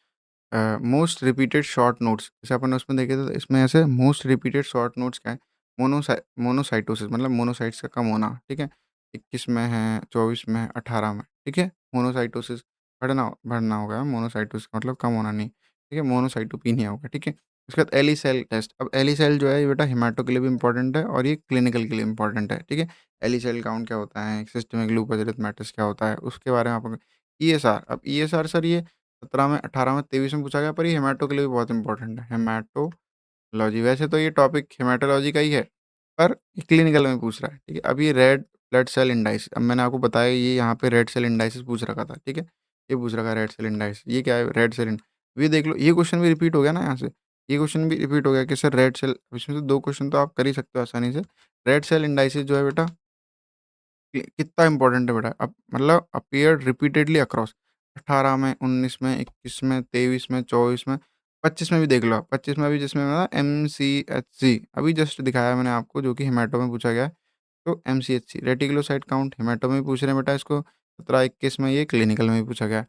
मोस्ट रिपीटेड शॉर्ट नोट्स। जैसे अपन उसमें देखे तो इसमें ऐसे मोस्ट रिपीटेड शॉर्ट नोट्स क्या है? मोनोसाइटोसिस मतलब मोनोसाइट्स का कम होना, ठीक है? 21 में है, 24 में है, 18 में, ठीक है? मोनोसाइटोसिस बढ़ना बढ़ना होगा, मोनोसाइटोसिस का मतलब कम होना नहीं, ठीक है? मोनोसाइटोपिनिया होगा, ठीक है? उसके बाद एली सेल टेस्ट। अब एली सेल जो है ये बेटा हेमाटो के लिए भी इम्पोर्टेंट है और ये क्लिनिकल के लिए इम्पोर्टेंट है, ठीक है? एली सेल काउंट क्या होता है? सिस्टमिक लूपस एरिथमेटिस क्या होता है? उसके बारे में आप ईएसआर। अब ईएसआर सर ये 17 में, 18 में, 23 में पूछा गया, पर ये हेमाटो के लिए भी बहुत इंपॉर्टेंट है। हेमाटोलॉजी वैसे तो ये टॉपिक हेमाटोलॉजी का ही है, पर ये क्लिनिकल में पूछ रहा है, ठीक है? अब ये रेड ब्लड सेल इंडाइसिस, अब मैंने आपको बताया ये यहाँ पे रेड सेल इंडाइसिस पूछ रखा था, ठीक है? ये पूछ रखा है रेड सेल इंडाइसिस, ये क्या है? रेड सेल ये देख लो, ये क्वेश्चन भी रिपीट हो गया ना यहाँ से। ये क्वेश्चन भी रिपीट हो गया कि सर रेड सेल, इसमें से 2 क्वेश्चन तो आप कर ही सकते हो आसानी से। रेड सेल इंडाइसिस जो है बेटा कितना इंपॉर्टेंट है बेटा, अब मतलब अपीयर्ड रिपीटेडली अक्रॉस 18 में, 19 में, 21 में, 23 में, 24 में, 25 में भी देख लो आप। 25 में अभी जिसमें ना एमसीएचसी अभी जस्ट दिखाया मैंने आपको, जो कि हेमाटो में पूछा गया है। तो एमसीएचसी रेटिकुलोसाइट काउंट हेमाटो में भी पूछ रहे हैं बेटा इसको। 17-21 में ये क्लिनिकल में भी पूछा गया है।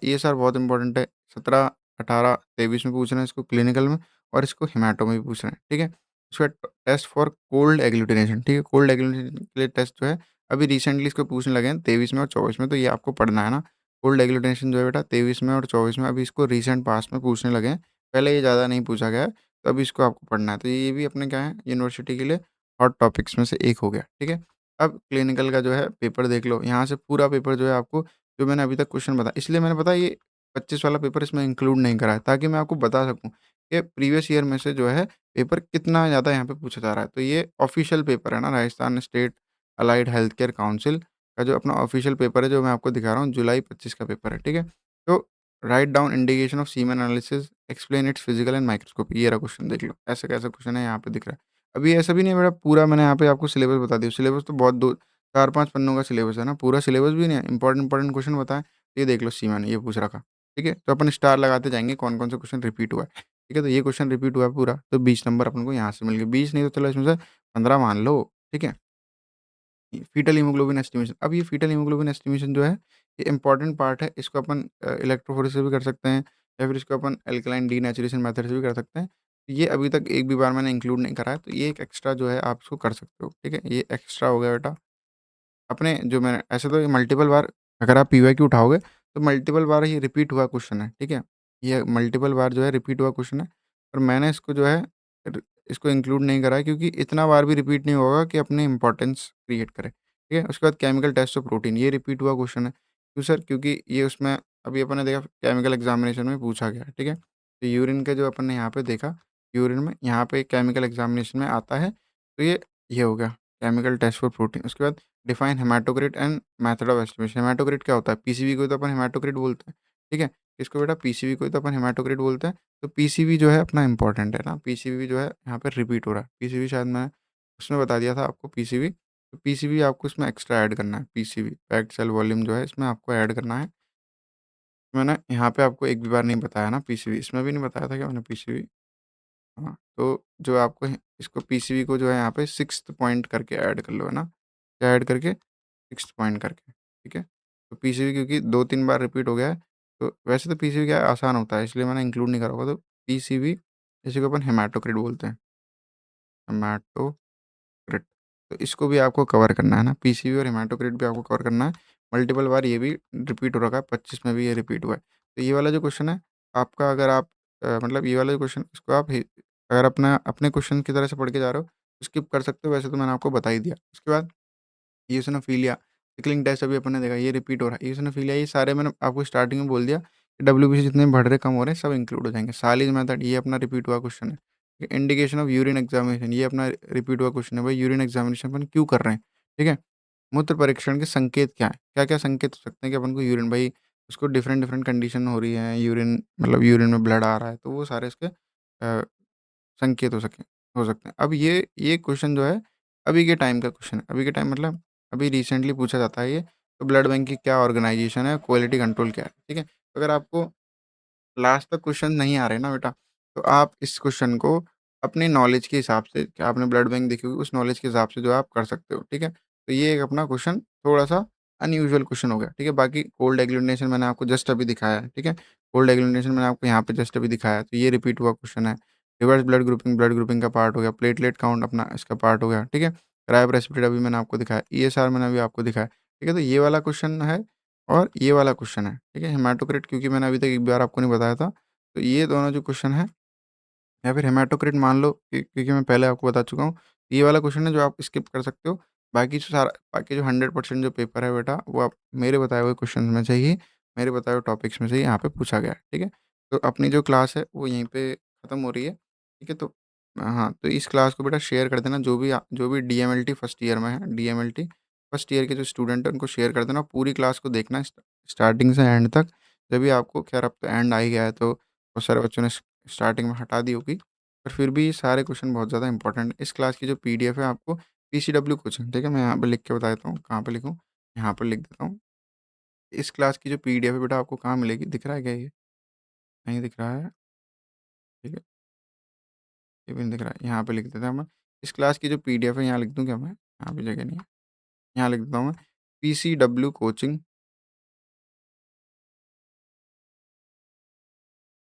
ये सार बहुत इंपॉर्टेंट है। 17, 18, 23 में पूछ रहे हैं इसको क्लिनिकल में, और इसको हेमाटो में भी पूछ रहे हैं, ठीक है? उसके बाद टेस्ट फॉर कोल्ड एग्लूटिनेशन, ठीक है? कोल्ड एग्लूटिनेशन के लिए टेस्ट जो है अभी रिसेंटली इसको पूछने लगे हैं 23 में और 24 में, तो ये आपको पढ़ना है ना। कोल्ड एग्लूटिनेशन जो है बेटा 23 में और 24 में अभी इसको रीसेंट पास्ट में पूछने लगे हैं। पहले ये ज़्यादा नहीं पूछा गया है, तो अभी इसको आपको पढ़ना है। तो ये भी अपने क्या है, यूनिवर्सिटी के लिए हॉट टॉपिक्स में से एक हो गया, ठीक है? अब क्लिनिकल का जो है पेपर देख लो, यहाँ से पूरा पेपर जो है आपको, जो मैंने अभी तक क्वेश्चन बताया, इसलिए मैंने पता ये 25 वाला पेपर इसमें इंक्लूड नहीं करा है, ताकि मैं आपको बता सकूँ कि प्रीवियस ईयर में से जो है पेपर कितना ज़्यादा यहाँ पे पूछा जा रहा है। तो ये ऑफिशियल पेपर है ना, Rajasthan state allied health care council का जो अपना ऑफिशियल पेपर है, जो मैं आपको दिखा रहा हूँ, जुलाई 25 का पेपर है, ठीक है? तो write down indication of semen analysis, explain its physical and microscopy, ये रहा क्वेश्चन देख लो। ऐसा कैसा क्वेश्चन है यहाँ पे दिख रहा है। अभी ऐसा भी नहीं है मेरा पूरा, मैंने यहाँ पे आपको सिलेबस बता दिया। सिलेबस तो बहुत दो 4-5 पन्नों का सिलेबस है ना, पूरा सिलेबस भी नहीं है। इंपॉर्टेंट क्वेश्चन बताएँ, ये देख लो सीमेन ये पूछ रखा, ठीक है? तो अपन स्टार लगाते जाएँगे कौन-कौन से क्वेश्चन रिपीट हुआ है, ठीक है? तो ये क्वेश्चन रिपीट हुआ है पूरा, तो 20 नंबर अपन को यहाँ से मिल गए। 20 नहीं तो चलो इसमें से 15 मान लो, ठीक है? Foetal haemoglobin estimation. अब ये फीटल हीमोग्लोबिन एस्टिमेशन जो है, ये इम्पोर्टेंट पार्ट है। इसको अपन इलेक्ट्रोफोरेसिस से भी कर सकते हैं, या फिर इसको अपन एल्कलाइन डीनेचुरेशन मेथड से भी कर सकते हैं। ये अभी तक एक भी बार मैंने इंक्लूड नहीं करा है, तो ये एक एक्स्ट्रा जो है आप इसको कर सकते हो, ठीक है? ये एक्स्ट्रा हो गया बेटा। अपने जो मैंने ऐसे तो ये मल्टीपल बार, अगर आप पीवाईक्यू उठाओगे, तो मल्टीपल बार ये रिपीट हुआ क्वेश्चन है, ठीक है? ये मल्टीपल बार जो है रिपीट हुआ क्वेश्चन है, और मैंने इसको जो है र इसको इंक्लूड नहीं करा है, क्योंकि इतना बार भी रिपीट नहीं होगा कि अपनी इम्पोर्टेंस क्रिएट करे, ठीक है? उसके बाद केमिकल टेस्ट ऑफ प्रोटीन, ये रिपीट हुआ क्वेश्चन है। क्यों सर? क्योंकि ये उसमें अभी अपन ने देखा केमिकल एग्ज़ामिनेशन में पूछा गया है, ठीक है? तो यूरिन का जो अपन ने यहाँ पे देखा, यूरिन में यहाँ पे केमिकल एग्ज़ामिनेशन में आता है, तो ये हो गया केमिकल टेस्ट फॉर प्रोटीन। उसके बाद define haematocrit and method of estimation. Haematocrit क्या होता है? पीसीवी को तो अपन हेमाटोक्रिट बोलते हैं, ठीक है? इसको बेटा पीसीवी को तो अपन हेमाटोक्रिट बोलते हैं। तो पीसीवी जो है अपना इम्पोर्टेंट है ना, पीसीवी जो है यहाँ पे रिपीट हो रहा है। पीसीवी शायद मैं उसमें बता दिया था आपको पीसीवी, तो पीसीवी आपको इसमें एक्स्ट्रा ऐड करना है। पीसीवी पैक्ड सेल वॉल्यूम जो है इसमें आपको ऐड करना है। मैंने यहाँ पे आपको एक भी बार नहीं बताया ना पीसीवी, इसमें भी नहीं बताया था क्या मैंने पीसीवी? हाँ, तो जो आपको इसको पीसीवी को जो है यहाँ पे 6th पॉइंट करके ऐड कर लो, है ना? क्या ऐड करके? 6th पॉइंट करके, ठीक है? तो पीसीवी क्योंकि 2-3 बार रिपीट हो गया है, तो वैसे तो पीसीवी क्या है आसान होता है, इसलिए मैंने इंक्लूड नहीं करा होगा। तो पीसीवी इसी को अपन हेमाटोक्रिट बोलते हैं, हेमाटोक्रिट। तो इसको भी आपको कवर करना है ना, पीसीवी और हेमाटोक्रिट भी आपको कवर करना है। मल्टीपल बार ये भी रिपीट हो रखा है, 25 में भी ये रिपीट हुआ है। तो ये वाला जो क्वेश्चन है आपका, अगर आप मतलब ये वाला जो क्वेश्चन इसको आप अगर अपना अपने क्वेश्चन की तरह से पढ़ के जा रहे हो, स्किप कर सकते हो, वैसे तो मैंने आपको बता ही दिया। उसके बाद ईओसिनोफिलिया, सिकलिंग टेस्ट अभी अपन ने देखा, ये रिपीट हो रहा है। ईओसिनोफिलिया ये सारे मैंने आपको स्टार्टिंग में बोल दिया कि डब्ल्यूबीसी जितने बढ़ रहे कम हो रहे हैं सब इंक्लूड हो जाएँगे। सालीज़ मेथड ये अपना रिपीट हुआ क्वेश्चन है। इंडिकेशन ऑफ यूरिन एग्जामिनेशन ये अपना रिपीट हुआ क्वेश्चन है। भाई यूरिन एग्जामिनेशन अपन क्यों कर रहे हैं? ठीक है? मूत्र परीक्षण के संकेत क्या हैं? क्या-क्या संकेत हो सकते हैं कि अपन को यूरिन, भाई उसको डिफरेंट-डिफरेंट कंडीशन हो रही है, यूरिन मतलब यूरिन में ब्लड आ रहा है, तो वो सारे इसके संकेत हो सकते हैं। अब ये क्वेश्चन जो है, अभी के टाइम का क्वेश्चन है। अभी के टाइम मतलब अभी रिसेंटली पूछा जाता है ये। तो ब्लड बैंक की क्या ऑर्गनाइज़ेशन है, क्वालिटी कंट्रोल क्या है, ठीक है? अगर आपको लास्ट तक क्वेश्चन नहीं आ रहे ना बेटा, तो आप इस क्वेश्चन को अपनी नॉलेज के हिसाब से, क्या आपने ब्लड बैंक देखी होगी, उस नॉलेज के हिसाब से जो है आप कर सकते हो, ठीक है? तो ये एक अपना क्वेश्चन थोड़ा-सा अनयूजुअल क्वेश्चन हो गया, ठीक है? बाकी कोल्ड एग्लूटिनेशन मैंने आपको जस्ट अभी दिखाया है, ठीक है? कोल्ड एग्लूटिनेशन मैंने आपको यहाँ पे जस्ट अभी दिखाया है, तो ये रिपीट हुआ क्वेश्चन है। रिवर्स ब्लड ग्रुपिंग का पार्ट हो गया, प्लेटलेट काउंट अपना इसका पार्ट हो गया, ठीक है? क्रायोप्रेसिपिटेट अभी मैंने आपको दिखाया, ईएसआर मैंने अभी आपको दिखाया, ठीक है? तो ये वाला क्वेश्चन है और ये वाला क्वेश्चन है, ठीक है? हेमाटोक्रिट क्योंकि मैंने अभी तक एक बार आपको नहीं बताया था, तो ये दोनों जो क्वेश्चन है या फिर हेमाटोक्रिट मान लो कि क्योंकि मैं पहले आपको बता चुका हूँ, ये वाला क्वेश्चन है जो आप स्किप कर सकते हो। बाकी जो 100% जो पेपर है बेटा, वो आप मेरे बताए हुए क्वेश्चन में से ही, मेरे बताए हुए टॉपिक्स में से ही यहाँ पे पूछा गया है, ठीक है? तो अपनी जो क्लास है वो यहीं पे ख़त्म हो रही है, ठीक है? तो हाँ, तो इस क्लास को बेटा शेयर कर देना जो भी डीएमएलटी फर्स्ट ईयर में है, डीएमएलटी फर्स्ट ईयर के जो स्टूडेंट हैं उनको शेयर कर देना। पूरी क्लास को देखना स्टार्टिंग से एंड तक। जब भी आपको खैर अब तो एंड आ ही गया है, तो बहुत सारे बच्चों ने स्टार्टिंग में हटा दी होगी। पर फिर भी सारे क्वेश्चन बहुत ज़्यादा इंपॉर्टेंट है। इस क्लास की जो पीडीएफ है आपको पीसीडब्ल्यू कोचिंग, ठीक है? मैं यहाँ पे लिख के बता देता हूँ, कहाँ पे लिखूँ? यहाँ पर लिख देता हूँ। इस क्लास की जो पीडीएफ है बेटा आपको कहाँ मिलेगी? दिख रहा है क्या ये? नहीं दिख रहा है, ठीक है? ये भी नहीं दिख रहा है, यहाँ पे लिख देता हूँ मैं। इस क्लास की जो पीडीएफ है यहाँ लिख दूँ क्या मैं? यहाँ पे जगह नहीं है, यहाँ लिख देता हूँ मैं पीसीडब्ल्यू कोचिंग।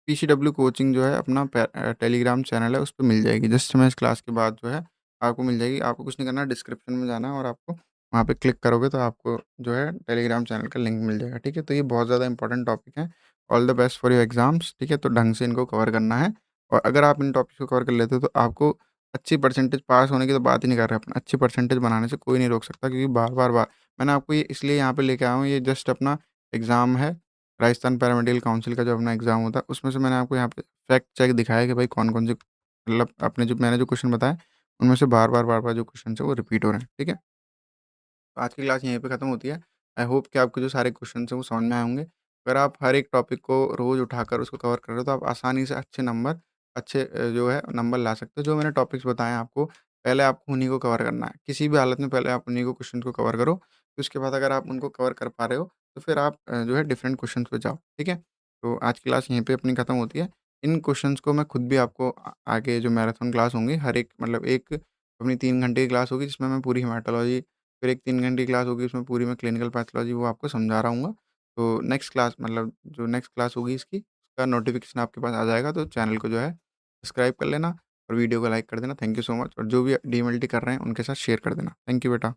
पीसीडब्ल्यू कोचिंग जो है अपना टेलीग्राम चैनल है, उस पे मिल जाएगी। जस्ट मैं इस क्लास के बाद जो है आपको मिल जाएगी। आपको कुछ नहीं करना है, डिस्क्रिप्शन में जाना है और आपको वहाँ पे क्लिक करोगे तो आपको जो है टेलीग्राम चैनल का लिंक मिल जाएगा, ठीक है? तो ये बहुत ज़्यादा इंपॉर्टेंट टॉपिक है। All the best for your exams, ठीक है? तो ढंग से इनको कवर करना है और अगर आप इन टॉपिक्स को कवर कर लेते हो तो आपको अच्छी परसेंटेज, पास होने की तो बात ही नहीं कर रहे अपन, अच्छी परसेंटेज बनाने से कोई नहीं रोक सकता, क्योंकि बार मैंने आपको ये इसलिए यहाँ पे लेके आया हूँ, ये जस्ट अपना एग्ज़ाम है। राजस्थान पैरामेडिकल काउंसिल का जो अपना एग्ज़ाम होता है, उसमें से मैंने आपको यहाँ पे फैक्ट चेक दिखाया है कि भाई कौन-कौन से मतलब आपने जो मैंने जो क्वेश्चन बताए, उनमें से बार-बार जो क्वेश्चन्स हैं वो रिपीट हो रहे हैं, ठीक है? तो आज की क्लास यहीं पे खत्म होती है। आई होप कि आपको जो सारे क्वेश्चन्स हैं वो समझ में आए होंगे। अगर आप हर एक टॉपिक को रोज़ उठाकर उसको कवर कर रहे हो तो आप आसानी से अच्छे जो है नंबर ला सकते हो। जो मैंने टॉपिक्स बताए हैं आपको, पहले आपको उन्हीं को कवर करना है। किसी भी हालत में पहले आप उन्हीं को क्वेश्चन को कवर करो, फिर उसके बाद अगर आप उनको कवर कर पा रहे हो, तो फिर आप जो है डिफरेंट क्वेश्चन्स पे जाओ, ठीक है? तो आज की क्लास यहीं पे अपनी खत्म होती है। इन क्वेश्चन्स को मैं खुद भी आपको आगे जो मैराथन क्लास होंगी, हर एक मतलब एक अपनी 3 घंटे की क्लास होगी जिसमें मैं पूरी हेमाटोलॉजी, फिर एक 3 घंटे की क्लास होगी, उसमें पूरी मैं क्लिनिकल पैथोलॉजी वो आपको समझा रहा हूँगा। तो नेक्स्ट क्लास मतलब जो नेक्स्ट क्लास होगी इसकी, उसका नोटिफ़िकेशन आपके पास आ जाएगा, तो चैनल को जो है सब्सक्राइब कर लेना और वीडियो को लाइक कर देना। थैंक यू सो मच और जो भी डीएमएलटी कर रहे हैं, उनके साथ शेयर कर देना। थैंक यू बेटा।